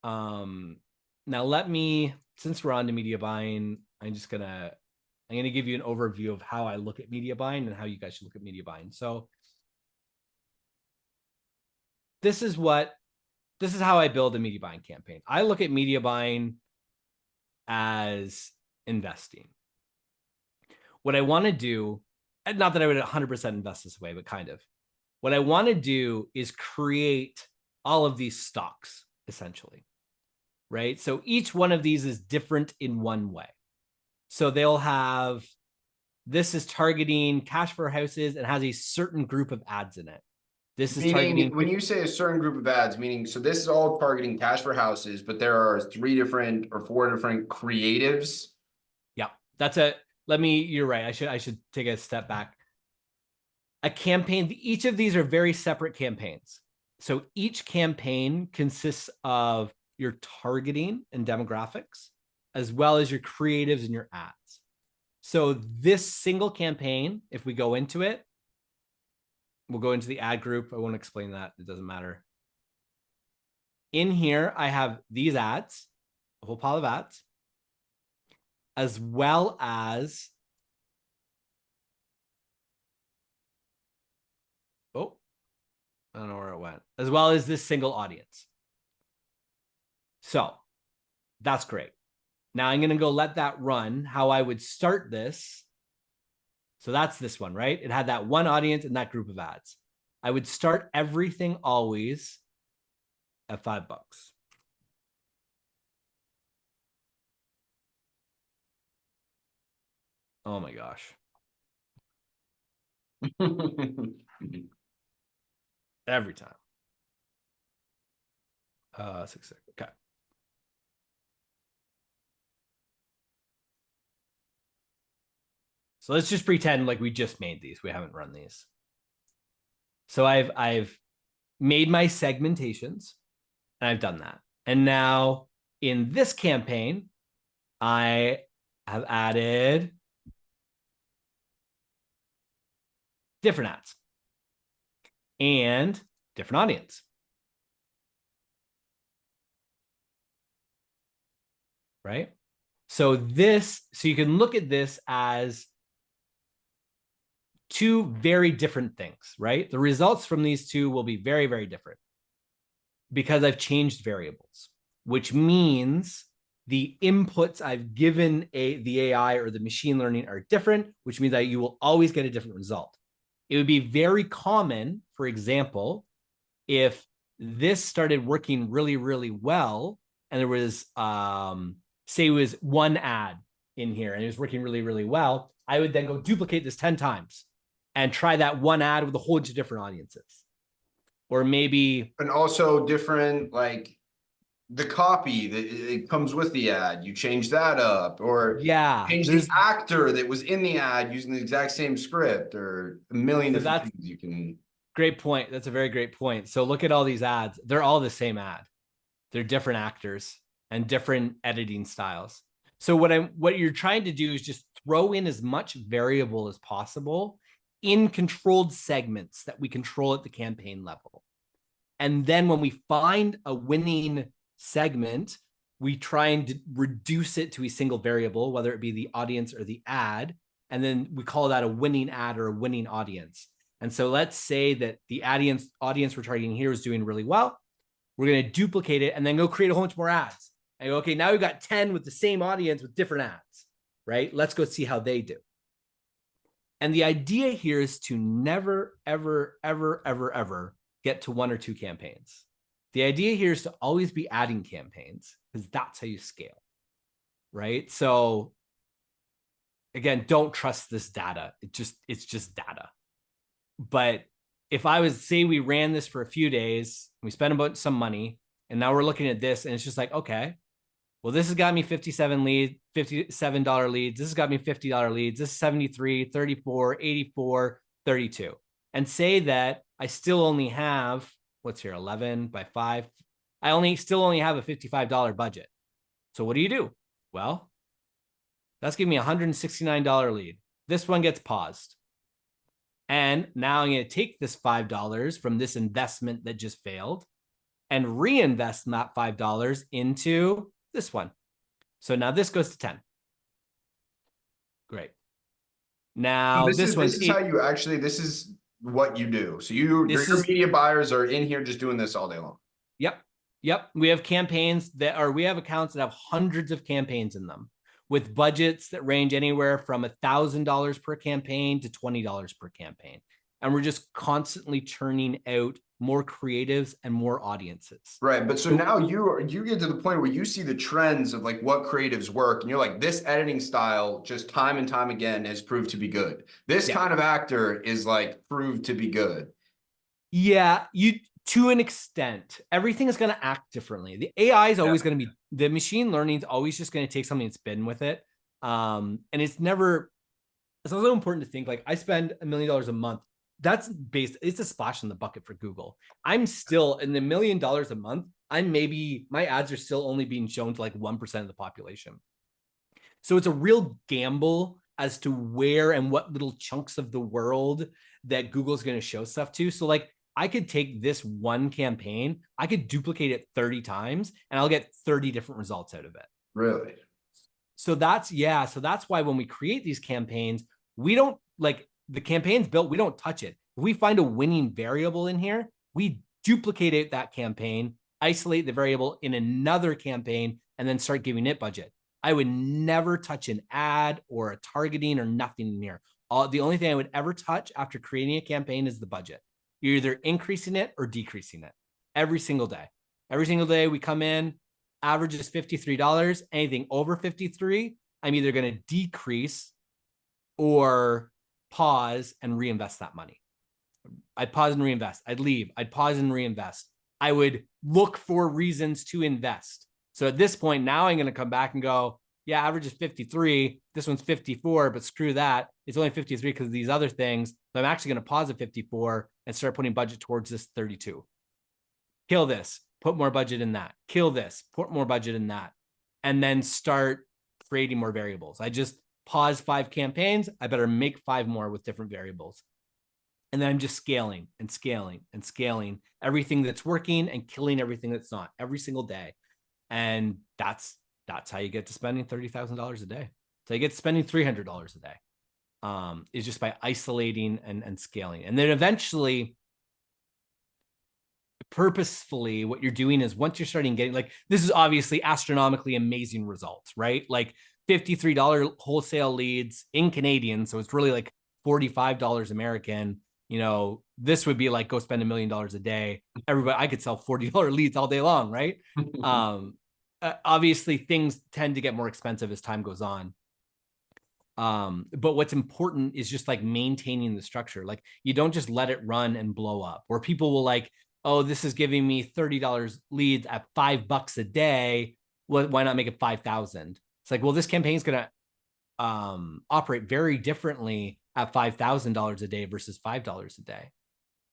Now let me, since we're on to media buying, I'm going to give you an overview of how I look at media buying and how you guys should look at media buying. So this is how I build a media buying campaign. I look at media buying as investing. What I want to do, not that I would 100% invest this way, but kind of. What I want to do is create all of these stocks, essentially, right? So each one of these is different in one way. So they'll have This is targeting cash for houses and has a certain group of ads in it. This is Meaning, targeting. when you say a certain group of ads, meaning, so this is all targeting cash for houses, but there are 3 different or 4 different creatives. Yeah, you're right. I should take a step back. A campaign, each of these are very separate campaigns. So each campaign consists of your targeting and demographics, as well as your creatives and your ads. So this single campaign, if we go into it, we'll go into the ad group. I won't explain that. It doesn't matter. In here, I have these ads, a whole pile of ads, as well as, oh, I don't know where it went, as well as this single audience. So that's great. Now I'm going to go let that run. How I would start this. So that's this one, right? It had that one audience and that group of ads. I would start everything always at $5. Oh my gosh. Every time. 6 seconds. Okay. So let's just pretend like we just made these. We haven't run these. So I've made my segmentations and I've done that. And now in this campaign, I have added different ads and different audience. Right? So you can look at this as 2 very different things, right? The results from these 2 will be very, very different because I've changed variables, which means the inputs I've given the AI or the machine learning are different, which means that you will always get a different result. It would be very common, for example, if this started working really, really well, and there was, say it was one ad in here and it was working really, really well, I would then go duplicate this 10 times and try that one ad with a whole bunch of different audiences. Or maybe. And also different, like the copy that it comes with the ad, you change that up, or change the actor that was in the ad using the exact same script, or a million different things you can. Great point. That's a very great point. So look at all these ads. They're all the same ad. They're different actors and different editing styles. So what you're trying to do is just throw in as much variable as possible in controlled segments that we control at the campaign level. And then when we find a winning segment, we try and reduce it to a single variable, whether it be the audience or the ad. And then we call that a winning ad or a winning audience. And so let's say that the audience we're targeting here is doing really well. We're going to duplicate it and then go create a whole bunch more ads. And go, okay, now we've got 10 with the same audience with different ads, right? Let's go see how they do. And the idea here is to never, ever, ever, ever, ever get to 1 or 2 campaigns. The idea here is to always be adding campaigns because that's how you scale, right? So again, don't trust this data. It's just data. But if I was, say we ran this for a few days, we spent about some money, and now we're looking at this and it's just like, okay, well, this has got me $57 leads. This has got me $50 leads. This is 73, 34, 84, 32. And say that I still only have, what's here, 11 by 5. I still only have a $55 budget. So what do? Well, that's giving me a $169 lead. This one gets paused. And now I'm going to take this $5 from this investment that just failed and reinvest that $5 into this one. So now this goes to 10. Great. Now so this is how you actually, this is what you do. So your media buyers are in here just doing this all day long. Yep. We have campaigns we have accounts that have hundreds of campaigns in them with budgets that range anywhere from $1,000 per campaign to $20 per campaign. and we're just constantly churning out more creatives and more audiences. Right. But so now you get to the point where you see the trends of like what creatives work, and you're like, this editing style just time and time again has proved to be good. This kind of actor is like proved to be good. Yeah, to an extent, everything is going to act differently. The AI is always going to be, the machine learning is always just going to take something and spin with it. And it's also important to think, like, I spend $1 million a month. That's it's a splash in the bucket for Google. I'm still in the $1 million a month. My ads are still only being shown to like 1% of the population. So it's a real gamble as to where and what little chunks of the world that Google's going to show stuff to. So like, I could take this one campaign, I could duplicate it 30 times, and I'll get 30 different results out of it. Really? So that's why when we create these campaigns, we don't, like, the campaign's built, we don't touch it. If we find a winning variable in here, we duplicate that campaign, isolate the variable in another campaign, and then start giving it budget. I would never touch an ad or a targeting or nothing in here. The only thing I would ever touch after creating a campaign is the budget. You're either increasing it or decreasing it every single day. Every single day we come in, average is $53. Anything over 53, I'm either going to decrease or pause and reinvest that money. I'd pause and reinvest. I'd leave. I'd pause and reinvest. I would look for reasons to invest. So at this point, now I'm going to come back and go, yeah, average is 53. This one's 54, but screw that. It's only 53 because of these other things. So I'm actually going to pause at 54 and start putting budget towards this 32. Kill this, put more budget in that. Kill this, put more budget in that. And then start creating more variables. I just pause 5 campaigns. I better make 5 more with different variables. And then I'm just scaling and scaling and scaling everything that's working and killing everything that's not every single day. And that's how you get to spending $30,000 a day. So you get to spending $300 a day. Is just by isolating and scaling. And then eventually, purposefully, what you're doing is once you're starting getting, like, this is obviously astronomically amazing results, right? Like $53 wholesale leads in Canadian. So it's really like $45 American. You know, this would be like, go spend $1 million a day. Everybody, I could sell $40 leads all day long, right? Obviously, things tend to get more expensive as time goes on. But what's important is just like maintaining the structure. Like, you don't just let it run and blow up, where people will like, oh, this is giving me $30 leads at $5 a day. Well, why not make it 5,000? It's like, well, this campaign is going to operate very differently at $5,000 a day versus $5 a day,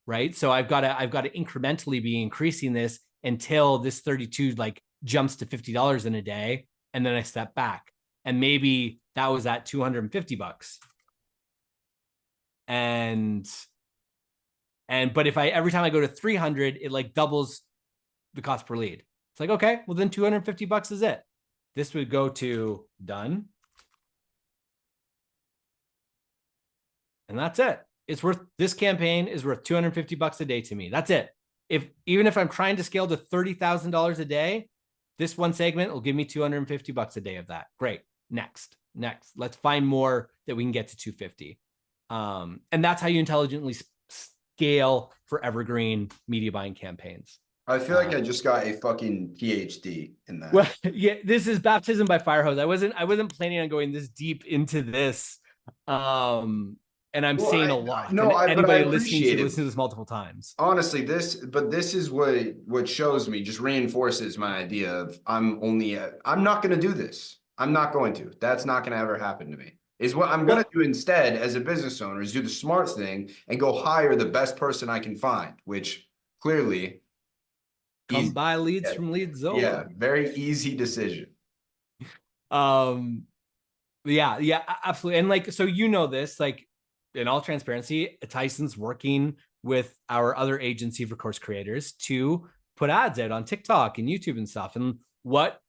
right? So I've got to incrementally be increasing this until this 32 like jumps to $50 in a day, and then I step back, and maybe that was at $250. But if every time I go to 300, it like doubles the cost per lead. It's like, okay, well then $250 is it. This would go to done. And that's it. This campaign is worth $250 a day to me. That's it. Even if I'm trying to scale to $30,000 a day, this one segment will give me $250 a day of that. Great. Next. Let's find more that we can get to 250. And that's how you intelligently scale for evergreen media buying campaigns. I feel like I just got a fucking PhD in that. Well, yeah, this is baptism by fire hose. I wasn't planning on going this deep into this. And I'm saying a lot. No, anybody listening should listen to this multiple times. Honestly, this is what shows me, just reinforces my idea of I'm not going to do this. I'm not going to. That's not going to ever happen to me. Is what I'm going to do instead as a business owner is do the smart thing and go hire the best person I can find, which clearly come buy leads from LeadZolo. Yeah, very easy decision. Yeah, absolutely. And like, so you know this, like, in all transparency, Tyson's working with our other agency for course creators to put ads out on TikTok and YouTube and stuff. And what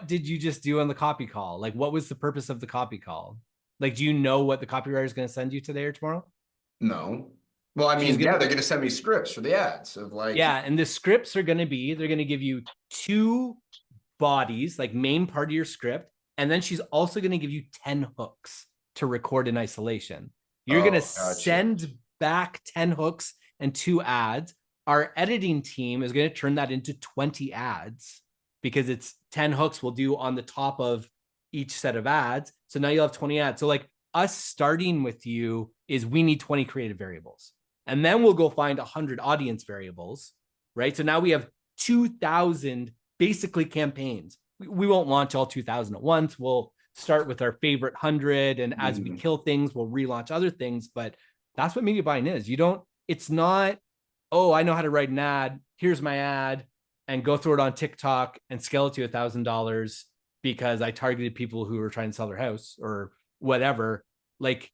did you just do on the copy call? Like, what was the purpose of the copy call? Like, do you know what the copywriter is going to send you today or tomorrow? No. Well, I mean, they're going to send me scripts for the ads of like. Yeah, and the scripts are going to they're going to give you 2 bodies, like main part of your script. And then she's also going to give you 10 hooks to record in isolation. You're going to send back 10 hooks and 2 ads. Our editing team is going to turn that into 20 ads because it's 10 hooks we'll do on the top of each set of ads. So now you'll have 20 ads. So like us starting with you is we need 20 creative variables. And then we'll go find 100 audience variables, right? So now we have 2,000 basically campaigns. We won't launch all 2,000 at once. We'll start with our favorite 100. And as we kill things, we'll relaunch other things. But that's what media buying is. It's not, oh, I know how to write an ad. Here's my ad, and go throw it on TikTok and scale it to $1,000 because I targeted people who were trying to sell their house or whatever. Like,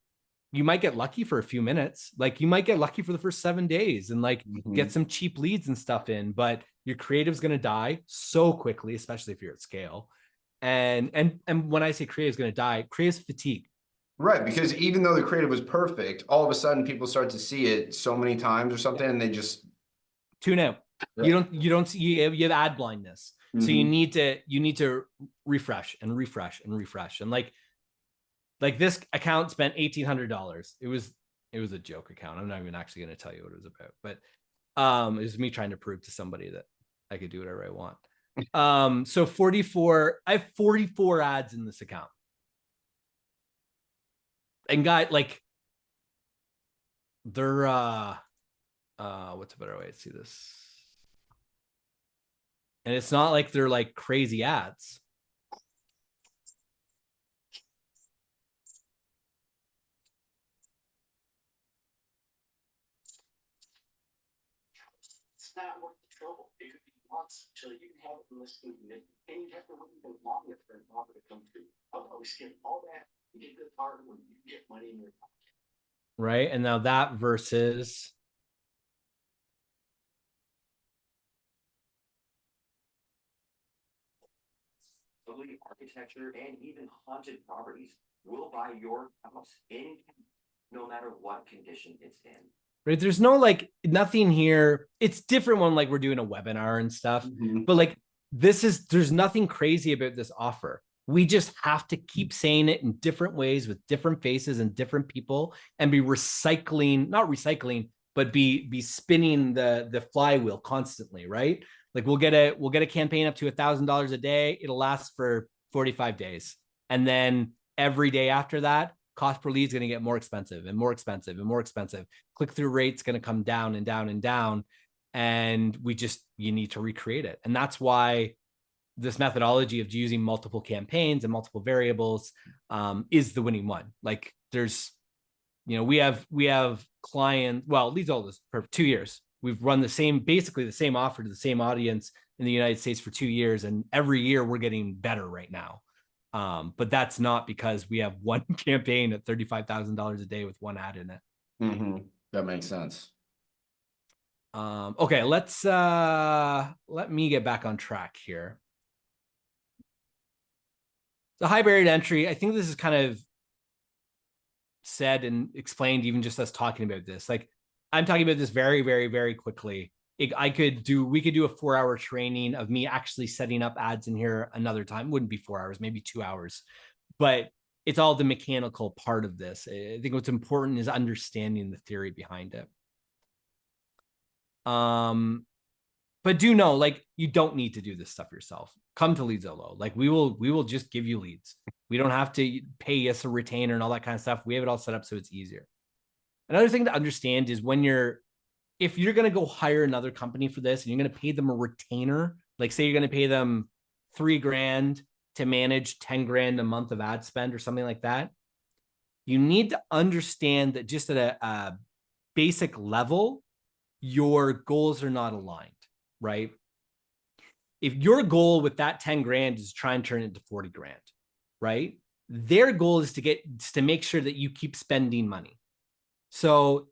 you might get lucky for a few minutes. Like, you might get lucky for the first 7 days and like get some cheap leads and stuff in, but your creative's going to die so quickly, especially if you're at scale. And when I say creative's going to die, creative's fatigue. Right, because even though the creative was perfect, all of a sudden people start to see it so many times or something, and they just tune out. Right. You don't see, you have ad blindness. So you need to refresh and refresh and refresh. And like this account spent $1,800. It was a joke account. I'm not even actually going to tell you what it was about, but it was me trying to prove to somebody that I could do whatever I want. So I have 44 ads in this account. And like they're what's a better way to see this? And it's not like they're like crazy ads. It's not worth the trouble. It could be months until you have it listed, and you have to wait even longer for an offer to come through. I'll skip all that. You get the part when you get money in your pocket. Right. And now that versus architecture and even haunted properties will buy your house no matter what condition it's in. Right. There's no like nothing here. It's different when like we're doing a webinar and stuff, but like there's nothing crazy about this offer. We just have to keep saying it in different ways with different faces and different people and be not recycling, but be spinning the flywheel constantly, right? Like we'll get a campaign up to $1,000 a day. It'll last for 45 days. And then every day after that, cost per lead is going to get more expensive and more expensive and more expensive. Click-through rate's going to come down and down and down. And you need to recreate it. And that's why this methodology of using multiple campaigns and multiple variables is the winning one. Like we have clients, LeadZolo for 2 years. We've run basically the same offer to the same audience in the United States for 2 years. And every year we're getting better right now. But that's not because we have one campaign at $35,000 a day with one ad in it. That makes sense. Okay, let me get back on track here. The high barrier to entry, I think this is kind of said and explained even just us talking about this. Like I'm talking about this very, very, very quickly. We could do a 4-hour training of me actually setting up ads in here another time. Wouldn't be 4 hours, maybe 2 hours, but it's all the mechanical part of this. I think what's important is understanding the theory behind it. But do know, like, you don't need to do this stuff yourself. Come to LeadZolo. Like we will just give you leads. We don't have to pay us a retainer and all that kind of stuff. We have it all set up so it's easier. Another thing to understand is if you're going to go hire another company for this and you're going to pay them a retainer, like say you're going to pay them $3,000 to manage 10 grand a month of ad spend or something like that, you need to understand that just at a basic level, your goals are not aligned, right? If your goal with that 10 grand is to try and turn it into 40 grand, right? Their goal is to make sure that you keep spending money. So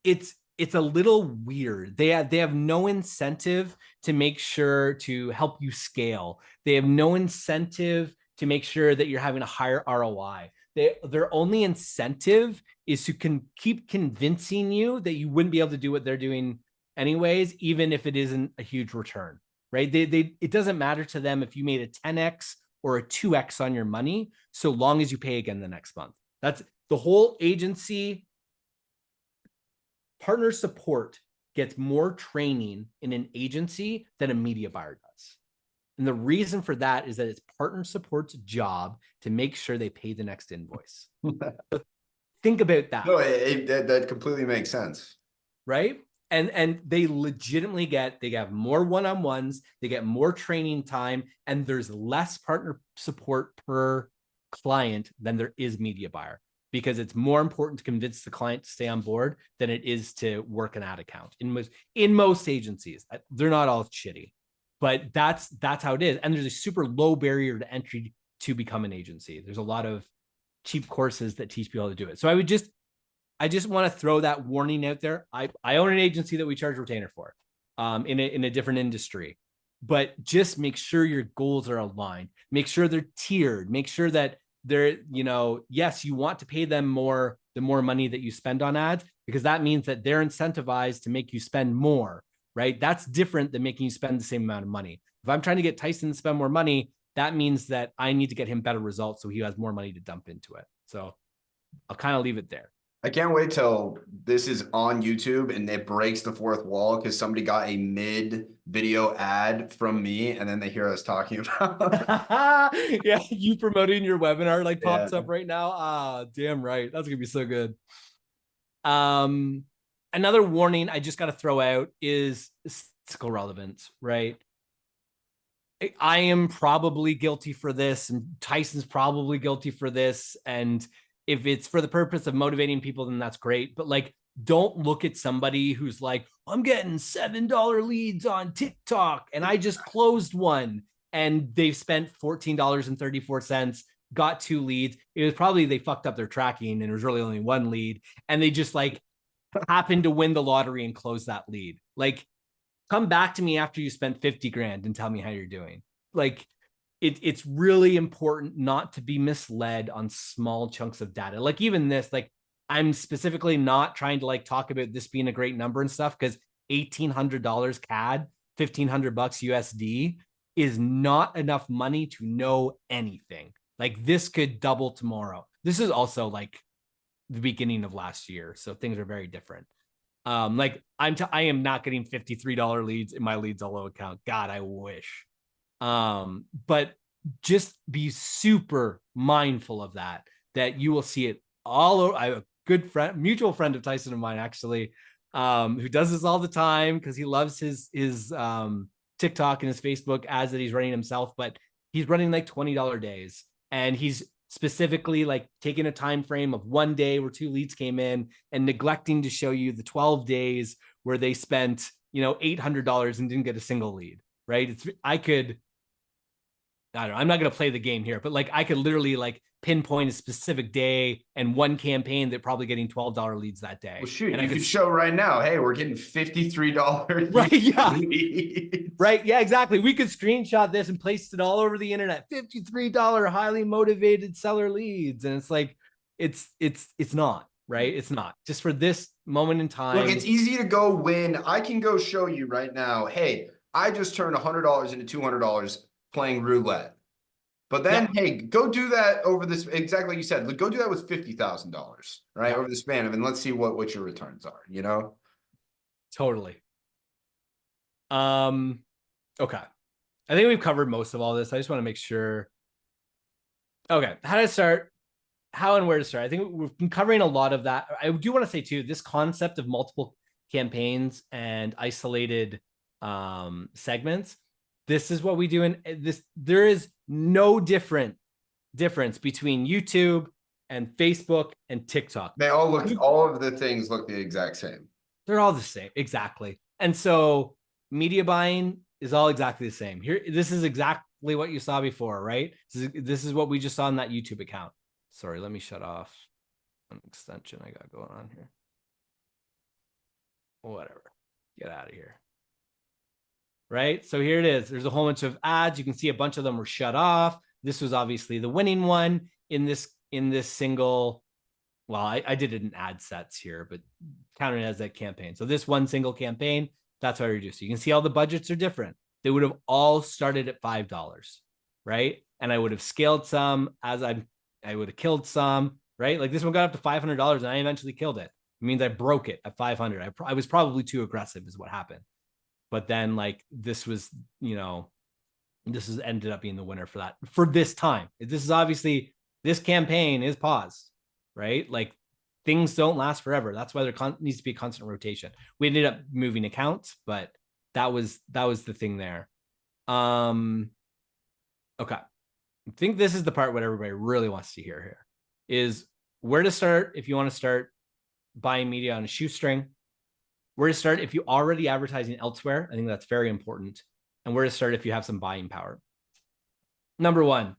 it's a little weird. They have no incentive to make sure to help you scale. They have no incentive to make sure that you're having a higher ROI. Their only incentive is to keep convincing you that you wouldn't be able to do what they're doing anyways, even if it isn't a huge return, right? It doesn't matter to them if you made a 10x or a 2x on your money, so long as you pay again the next month. That's the whole agency. partner support gets more training in an agency than a media buyer does. And the reason for that is that it's partner support's job to make sure they pay the next invoice. Think about that. No, that completely makes sense. Right? And they legitimately they have more one-on-ones, they get more training time, and there's less partner support per client than there is media buyer, because it's more important to convince the client to stay on board than it is to work an ad account in most agencies. They're not all shitty, but that's how it is. And there's a super low barrier to entry to become an agency. There's a lot of cheap courses that teach people how to do it. So I just want to throw that warning out there. I own an agency that we charge retainer for, in a different industry, but just make sure your goals are aligned. Make sure they're tiered. Make sure that they're, yes, you want to pay them more, the more money that you spend on ads, because that means that they're incentivized to make you spend more, right? That's different than making you spend the same amount of money. If I'm trying to get Tyson to spend more money, that means that I need to get him better results so he has more money to dump into it. So I'll kind of leave it there. I can't wait till this is on YouTube and it breaks the fourth wall because somebody got a mid-video ad from me and then they hear us talking about yeah, you promoting your webinar pops up right now. Ah, damn right. That's gonna be so good. Another warning I just got to throw out is statistical relevance, right? I am probably guilty for this, and Tyson's probably guilty for this, and if it's for the purpose of motivating people, then that's great. But don't look at somebody who's like, I'm getting $7 leads on TikTok and I just closed one and they've spent $14.34, got 2 leads. It was probably they fucked up their tracking and it was really only 1 lead. And they just happened to win the lottery and close that lead. Come back to me after you spent 50 grand and tell me how you're doing. It's really important not to be misled on small chunks of data. Even this, I'm specifically not trying to talk about this being a great number and stuff, because $1,800 CAD, $1,500 USD is not enough money to know anything. This could double tomorrow. This is also the beginning of last year, so things are very different. I am not getting $53 leads in my LeadZolo account. God, I wish. But just be super mindful of that you will see it all over. I have a good friend, mutual friend of Tyson and mine, actually, who does this all the time because he loves his TikTok and his Facebook ads that he's running himself, but he's running $20 days. And he's specifically taking a time frame of 1 day where 2 leads came in and neglecting to show you the 12 days where they spent, $800 and didn't get a single lead, right? I don't know, I'm not going to play the game here, but I could literally pinpoint a specific day and one campaign that probably getting $12 leads that day. Well, shoot, and you could show right now, hey, we're getting $53 right, yeah. leads. Right, yeah, exactly. We could screenshot this and place it all over the internet. $53 highly motivated seller leads. And it's not, right? It's not. Just for this moment in time. Look, it's easy to go win. I can go show you right now, hey, I just turned $100 into $200 playing roulette. But then, hey, go do that over this, exactly like you said, go do that with $50,000, right? Over the span of, and let's see what your returns are, Totally. Okay. I think we've covered most of all this. I just want to make sure. Okay. How to start, how and where to start. I think we've been covering a lot of that. I do want to say too, this concept of multiple campaigns and isolated segments, this is what we do in this. There is no difference between YouTube and Facebook and TikTok. They all all of the things look the exact same. They're all the same. Exactly. And so media buying is all exactly the same. Here, this is exactly what you saw before, right? This is what we just saw in that YouTube account. Sorry, let me shut off an extension I got going on here. Whatever. Get out of here. Right? So here it is. There's a whole bunch of ads. You can see a bunch of them were shut off. This was obviously the winning one in this single. Well, I did it in ad sets here, but counted as that campaign. So this one single campaign, that's how I reduced. You can see all the budgets are different. They would have all started at $5, right? And I would have scaled some as I would have killed some, right? This one got up to $500 and I eventually killed it. It means I broke it at 500. I was probably too aggressive is what happened. But then like this was, you know, this has ended up being the winner for that for this time. This is obviously, this campaign is paused, right? Like things don't last forever. That's why there needs to be a constant rotation. We ended up moving accounts, but that was the thing there. Okay. I think this is the part what everybody really wants to hear here is where to start if you want to start buying media on a Shoestring, where to start if you already advertising elsewhere. I think that's very important. And where to start if you have some buying power. Number one,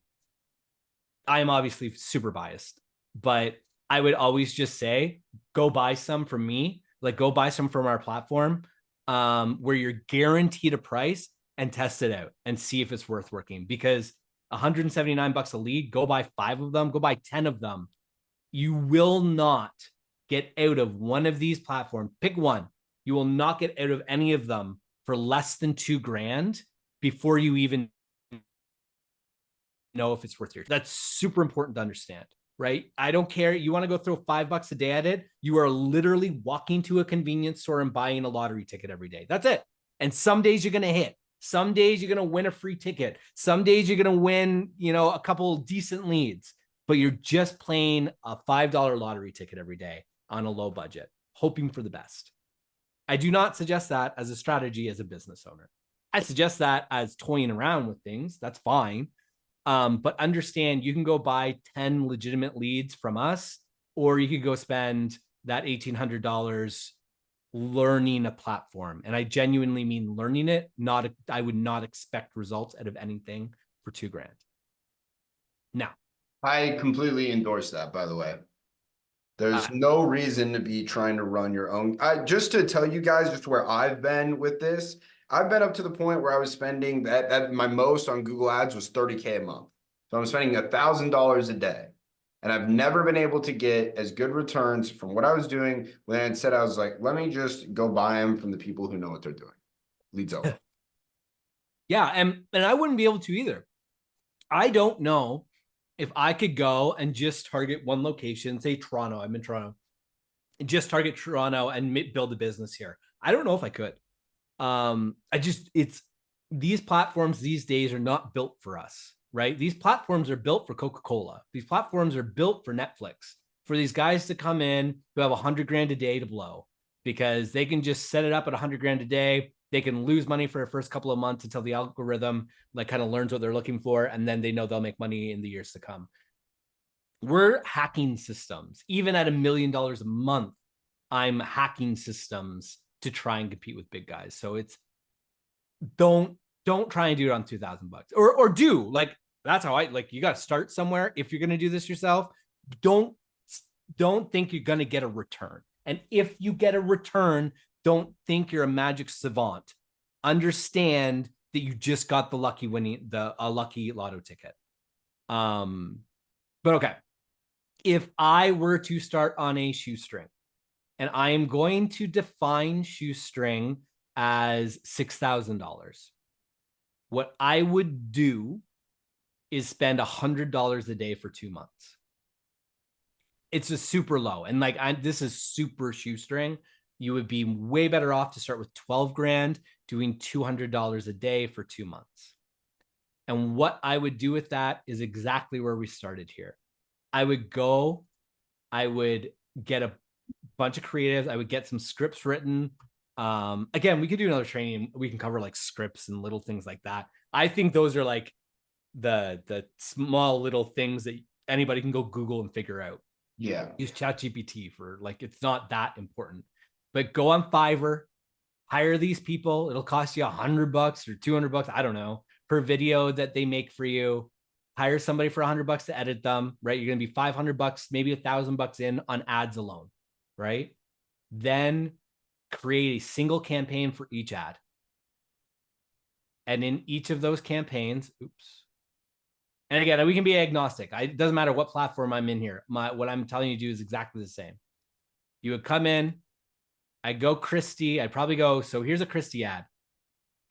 I am obviously super biased, but I would always just say, go buy some from me, like go buy some from our platform where you're guaranteed a price and test it out and see if it's worth working, because $179 a lead, go buy 5 of them, go buy 10 of them. You will not get out of one of these platforms. Pick one. You will not get out of any of them for less than $2,000 before you even know if it's worth your. That's super important to understand, right? I don't care. You want to go throw $5 a day at it. You are literally walking to a convenience store and buying a lottery ticket every day. That's it. And some days you're going to hit. Some days you're going to win a free ticket. Some days you're going to win, you know, a couple decent leads, but you're just playing a $5 lottery ticket every day on a low budget, hoping for the best. I do not suggest that as a strategy as a business owner. I suggest that as toying around with things. That's fine. But understand you can go buy 10 legitimate leads from us, or you could go spend that $1,800 learning a platform. And I genuinely mean learning it. I would not expect results out of anything for $2,000. Now, I completely endorse that, by the way. There's no reason to be trying to run your own. Just to tell you guys just where I've been with this, I've been up to the point where I was spending that my most on Google Ads was $30K a month. So I'm spending $1,000 a day. And I've never been able to get as good returns from what I was doing when instead I was like, let me just go buy them from the people who know what they're doing. LeadZolo. Yeah, and I wouldn't be able to either. I don't know if I could go and just target one location, say Toronto, I'm in Toronto, just target Toronto and build a business here. I don't know if I could. These platforms these days are not built for us, right? These platforms are built for Coca-Cola. These platforms are built for Netflix, for these guys to come in who have $100,000 a day to blow, because they can just set it up at $100,000 a day. They can lose money for the first couple of months until the algorithm like kind of learns what they're looking for. And then they know they'll make money in the years to come. We're hacking systems. Even at $1 million a month, I'm hacking systems to try and compete with big guys. So it's don't try and do it on $2,000 or do like, that's how you got to start somewhere. If you're going to do this yourself, don't think you're going to get a return. And if you get a return, don't think you're a magic savant. Understand that you just got the lucky lucky lotto ticket. But okay. If I were to start on a Shoestring, and I am going to define Shoestring as $6,000, what I would do is spend $100 a day for 2 months. It's just super low. And this is super Shoestring. You would be way better off to start with $12,000, doing $200 a day for 2 months. And what I would do with that is exactly where we started here. I would get a bunch of creatives. I would get some scripts written. Again, we could do another training. We can cover like scripts and little things like that. I think those are like the small little things that anybody can go Google and figure out. Yeah. Use ChatGPT for it's not that important. But go on Fiverr, hire these people. It'll cost you $100 or $200. I don't know, per video that they make for you. Hire somebody for $100 to edit them, right? You're going to be $500, maybe $1,000 in on ads alone, right? Then create a single campaign for each ad. And in each of those campaigns, and again, we can be agnostic. It doesn't matter what platform I'm in here. What I'm telling you to do is exactly the same. You would come in, I go Christy. I'd probably go, so here's a Christy ad.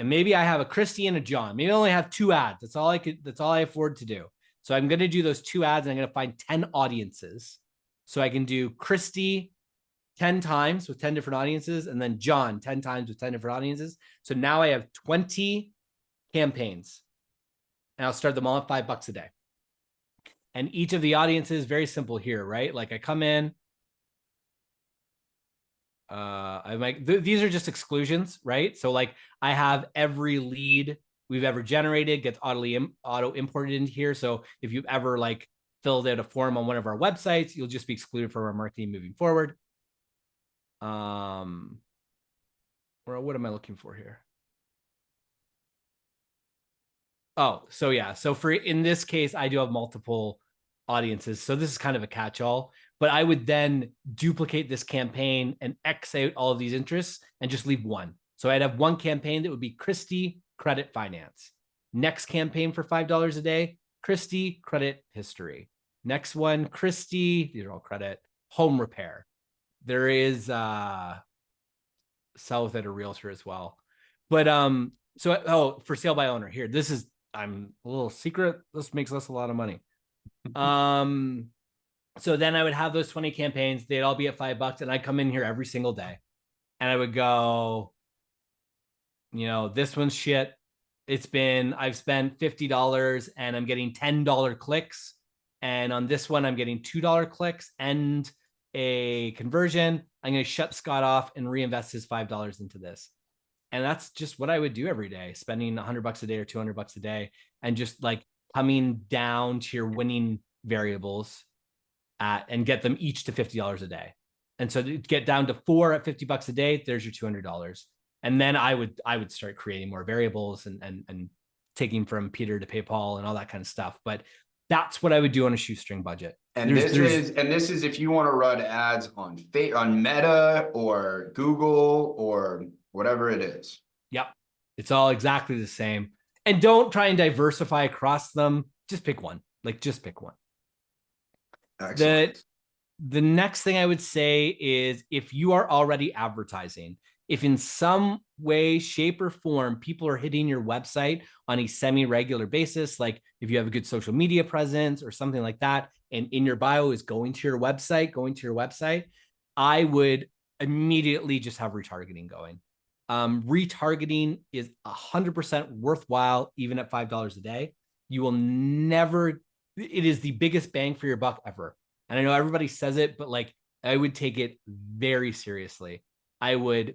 And maybe I have a Christy and a John. Maybe I only have 2 ads. That's all I afford to do. So I'm going to do those 2 ads and I'm going to find 10 audiences. So I can do Christy, 10 times with 10 different audiences, and then John 10 times with 10 different audiences. So now I have 20 campaigns, and I'll start them all at $5 a day. And each of the audiences, very simple here, right? Like I come in, I might, these are just exclusions, right? So like I have every lead we've ever generated gets auto imported into here. So if you've ever like filled out a form on one of our websites, you'll just be excluded from our marketing moving forward. Or what am I looking for here? Oh, so yeah. So for in this case, I do have multiple audiences. So this is kind of a catch-all, but I would then duplicate this campaign and X out all of these interests and just leave one. So I'd have one campaign that would be Christy Credit Finance. Next campaign for $5 a day, Christy Credit History. Next one, Christy, these are all credit, Home Repair. There is sell without a realtor as well. But so for sale by owner here, this is, I'm a little secret. This makes us a lot of money. So then I would have those 20 campaigns. They'd all be at $5, and I come in here every single day, and I would go, you know, this one's shit. I've spent $50 and I'm getting $10 clicks. And on this one, I'm getting $2 clicks and a conversion. I'm going to shut Scott off and reinvest his $5 into this. And that's just what I would do every day, spending $100 a day or $200 a day, and just like coming down to your winning variables and get them each to $50 a day. And so to get down to 4 at $50 a day, there's your $200. And then I would start creating more variables and taking from Peter to pay Paul and all that kind of stuff. But that's what I would do on a shoestring budget. And this is if you want to run ads on Meta or Google or whatever it is. Yep. It's all exactly the same. And don't try and diversify across them. Just pick one. Like just pick one. Excellent. The next thing I would say is if you are already advertising, if in some way, shape, or form, people are hitting your website on a semi-regular basis, like if you have a good social media presence or something like that, and in your bio is going to your website, I would immediately just have retargeting going. Retargeting is 100% worthwhile, even at $5 a day. You will never, it is the biggest bang for your buck ever. And I know everybody says it, but like I would take it very seriously. I would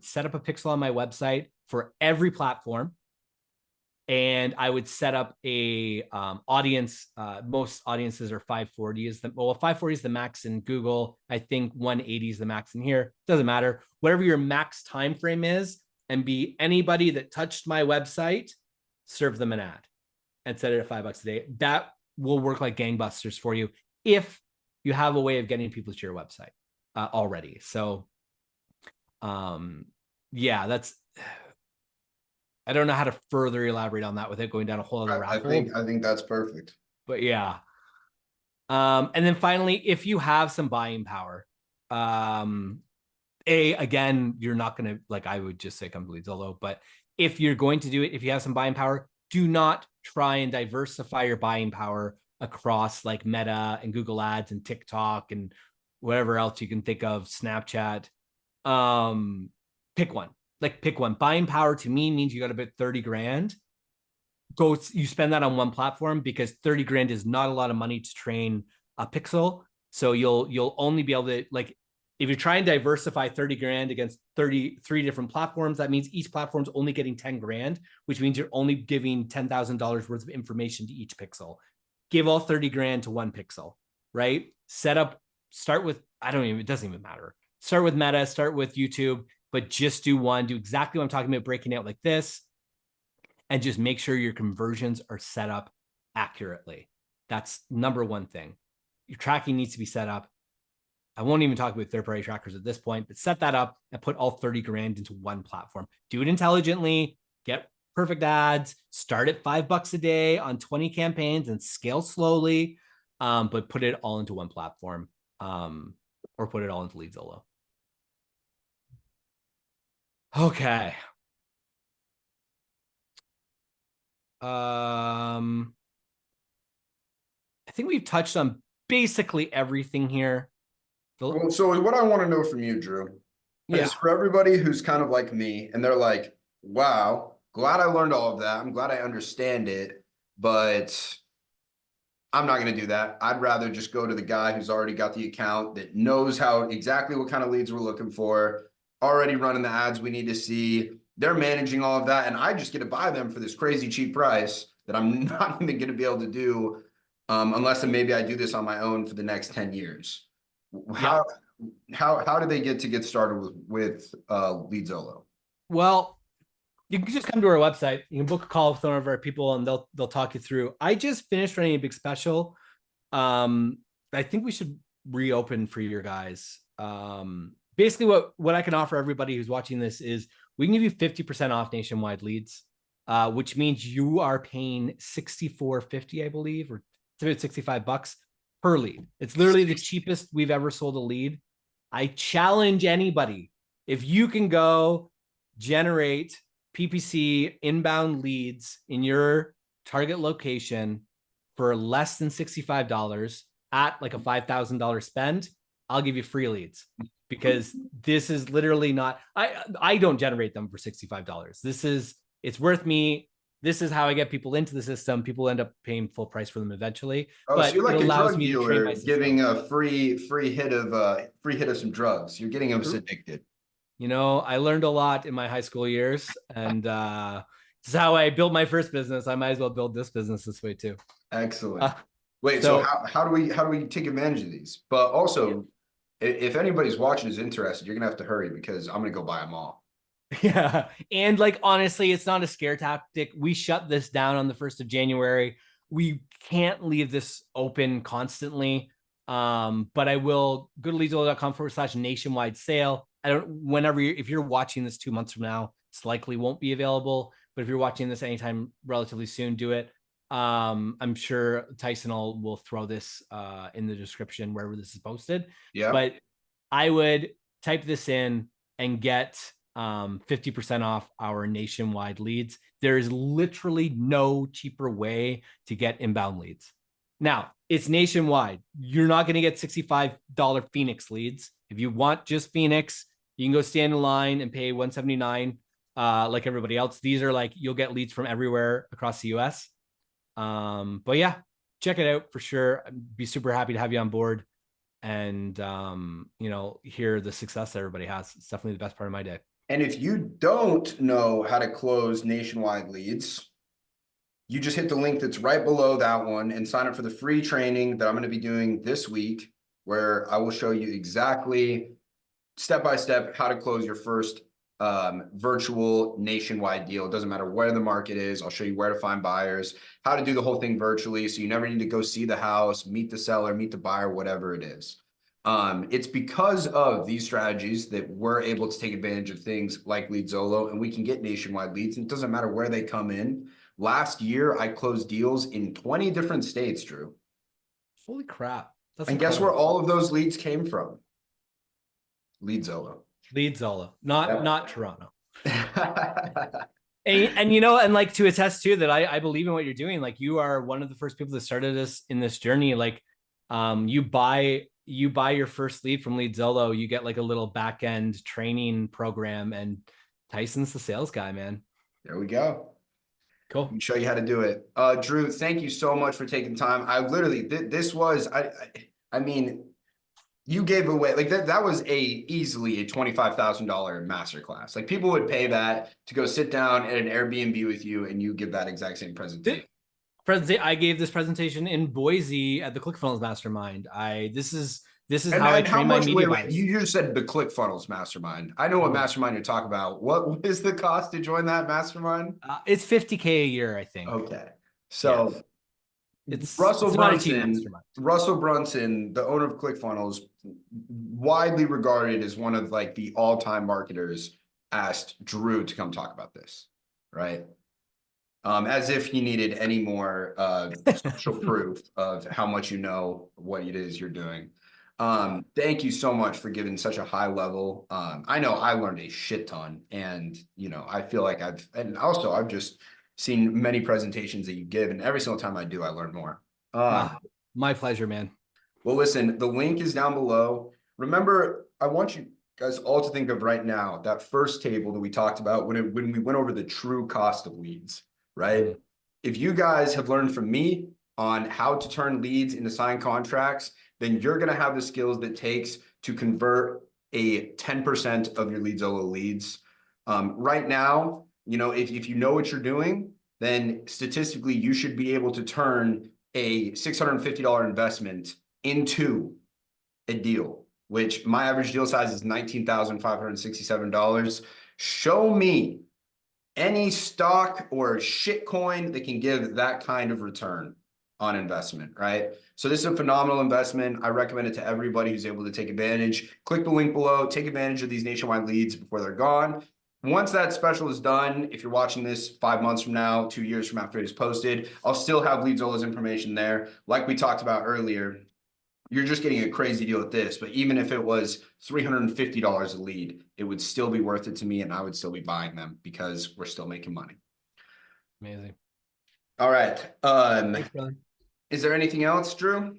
set up a pixel on my website for every platform. And I would set up a audience. Most audiences are 540 540 is the max in Google. I think 180 is the max in here. Doesn't matter. Whatever your max time frame is, and be anybody that touched my website, serve them an ad and set it at $5 a day. That will work like gangbusters for you if you have a way of getting people to your website already. So yeah, I don't know how to further elaborate on that without going down a whole other rabbit hole. I think that's perfect. But yeah. And then finally, if you have some buying power, again, you're not going to, like, I would just say come to LeadZolo, but if you're going to do it, if you have some buying power, do not try and diversify your buying power across like Meta and Google Ads and TikTok and whatever else you can think of, Snapchat. Pick one. Buying power to me means you got about 30 grand. You spend that on one platform, because 30 grand is not a lot of money to train a pixel. So you'll only be able to, like, if you try and diversify 30 grand against 33 different platforms, that means each platform's only getting 10 grand, which means you're only giving $10,000 worth of information to each pixel. Give all 30 grand to one pixel, right? Start with, it doesn't even matter. Start with Meta, start with YouTube, but just do one. Do exactly what I'm talking about, breaking out like this, and just make sure your conversions are set up accurately. That's number one thing. Your tracking needs to be set up. I won't even talk about third-party trackers at this point, but set that up and put all 30 grand into one platform. Do it intelligently, get perfect ads, start at $5 a day on 20 campaigns and scale slowly, but put it all into one platform, or put it all into LeadZolo. Okay. I think we've touched on basically everything here Well, so what I want to know from you, Drew, Yeah. is for everybody who's kind of like me and they're like, wow, glad I learned all of that. I'm glad I understand it, but I'm not going to do that. I'd rather just go to the guy who's already got the account, that knows how exactly what kind of leads we're looking for, already running the ads we need to see. They're managing all of that. And I just get to buy them for this crazy cheap price that I'm not even going to be able to do unless maybe I do this on my own for the next 10 years. How do they get started with LeadZolo? Well, you can just come to our website. You can book a call with one of our people, and they'll talk you through. I just finished running a big special. I think we should reopen for your guys. Basically, what I can offer everybody who's watching this is we can give you 50% off nationwide leads, which means you are paying $64.50, I believe, or it's about $65 per lead. It's literally the cheapest we've ever sold a lead. I challenge anybody, if you can go generate PPC inbound leads in your target location for less than $65 at like a $5,000 spend, I'll give you free leads, because this is literally not, I don't generate them for $65. It's worth me. This is how I get people into the system. People end up paying full price for them eventually. Oh, but so you're like it a allows drug me to train dealer my system. giving a free hit of some drugs. You're getting them addicted. You know, I learned a lot in my high school years, and this is how I built my first business. I might as well build this business this way too. Excellent. Wait, so how do we take advantage of these? But also, if anybody's watching is interested, you're gonna have to hurry because I'm gonna go buy them all. Yeah. And like, honestly, it's not a scare tactic. We shut this down on the 1st of January. We can't leave this open constantly. But I will go to LeadZolo.com/nationwide sale. If you're watching this 2 months from now, it's likely won't be available. But if you're watching this anytime relatively soon, do it. I'm sure Tyson will throw this in the description wherever this is posted. Yeah. But I would type this in and get 50% off our nationwide leads. There is literally no cheaper way to get inbound leads. Now, it's nationwide. You're not going to get $65 Phoenix leads. If you want just Phoenix, you can go stand in line and pay $179 like everybody else. These are like, you'll get leads from everywhere across the US. But yeah, check it out for sure. I'd be super happy to have you on board and hear the success that everybody has. It's definitely the best part of my day. And if you don't know how to close nationwide leads, you just hit the link that's right below that one and sign up for the free training that I'm going to be doing this week, where I will show you exactly step-by-step how to close your first virtual nationwide deal. It doesn't matter where the market is. I'll show you where to find buyers, how to do the whole thing virtually, so you never need to go see the house, meet the seller, meet the buyer, whatever it is. It's because of these strategies that we're able to take advantage of things like LeadZolo, and we can get nationwide leads, and it doesn't matter where they come in. Last year, I closed deals in 20 different states, Drew. Holy crap. That's incredible. Guess where all of those leads came from? LeadZolo. LeadZolo, not Toronto. and like, to attest to that, I believe in what you're doing. Like, you are one of the first people that started us in this journey. Like, you buy your first lead from LeadZolo, you get like a little back end training program, and Tyson's the sales guy, man. There we go. Cool. Let me show you how to do it. Drew, thank you so much for taking time. I literally, this was, I mean, you gave away, like that was easily a $25,000 masterclass. Like, people would pay that to go sit down at an Airbnb with you and you give that exact same presentation. I gave this presentation in Boise at the ClickFunnels Mastermind. This is how I train my media buyers. You just said the ClickFunnels Mastermind. I know what mastermind you're talking about. What is the cost to join that mastermind? It's $50K a year, I think. Okay, so yes. It's Russell Brunson, the owner of ClickFunnels, widely regarded as one of like the all-time marketers, asked Drew to come talk about this, right? As if he needed any more social proof of how much you know what it is you're doing. Thank you so much for giving such a high level. I know I learned a shit ton, and I feel like I've just seen many presentations that you give, and every single time I do, I learn more. My pleasure, man. Well, listen, the link is down below. remember, I want you guys all to think of right now, that first table that we talked about when we went over the true cost of leads, right? Mhm. If you guys have learned from me on how to turn leads into signed contracts, then you're going to have the skills that it takes to convert a 10% of your LeadZolo leads. Right now, you know, if you know what you're doing, then statistically you should be able to turn a $650 investment into a deal, which my average deal size is $19,567. Show me any stock or shit coin that can give that kind of return on investment, right? So this is a phenomenal investment. I recommend it to everybody who's able to take advantage. Click the link below, take advantage of these nationwide leads before they're gone. Once that special is done, if you're watching this 5 months from now, 2 years from after it is posted, I'll still have LeadZolo's information there. Like we talked about earlier, you're just getting a crazy deal with this, but even if it was $350 a lead, it would still be worth it to me and I would still be buying them because we're still making money. Amazing. All right. Thanks, brother. Is there anything else, Drew?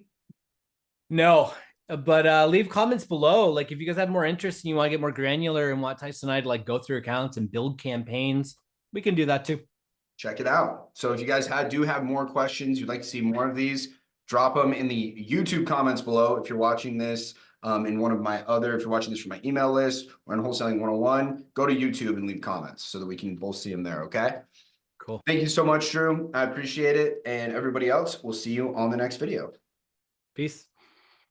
No, but leave comments below. Like if you guys have more interest and you want to get more granular and want Tyson and I to like go through accounts and build campaigns, we can do that too. Check it out. So if you guys do have more questions, you'd like to see more of these, drop them in the YouTube comments below. If you're watching this in one of my other, if you're watching this from my email list or in Wholesaling 101, go to YouTube and leave comments so that we can both see them there, okay? Cool. Thank you so much, Drew. I appreciate it. And everybody else, we'll see you on the next video. Peace.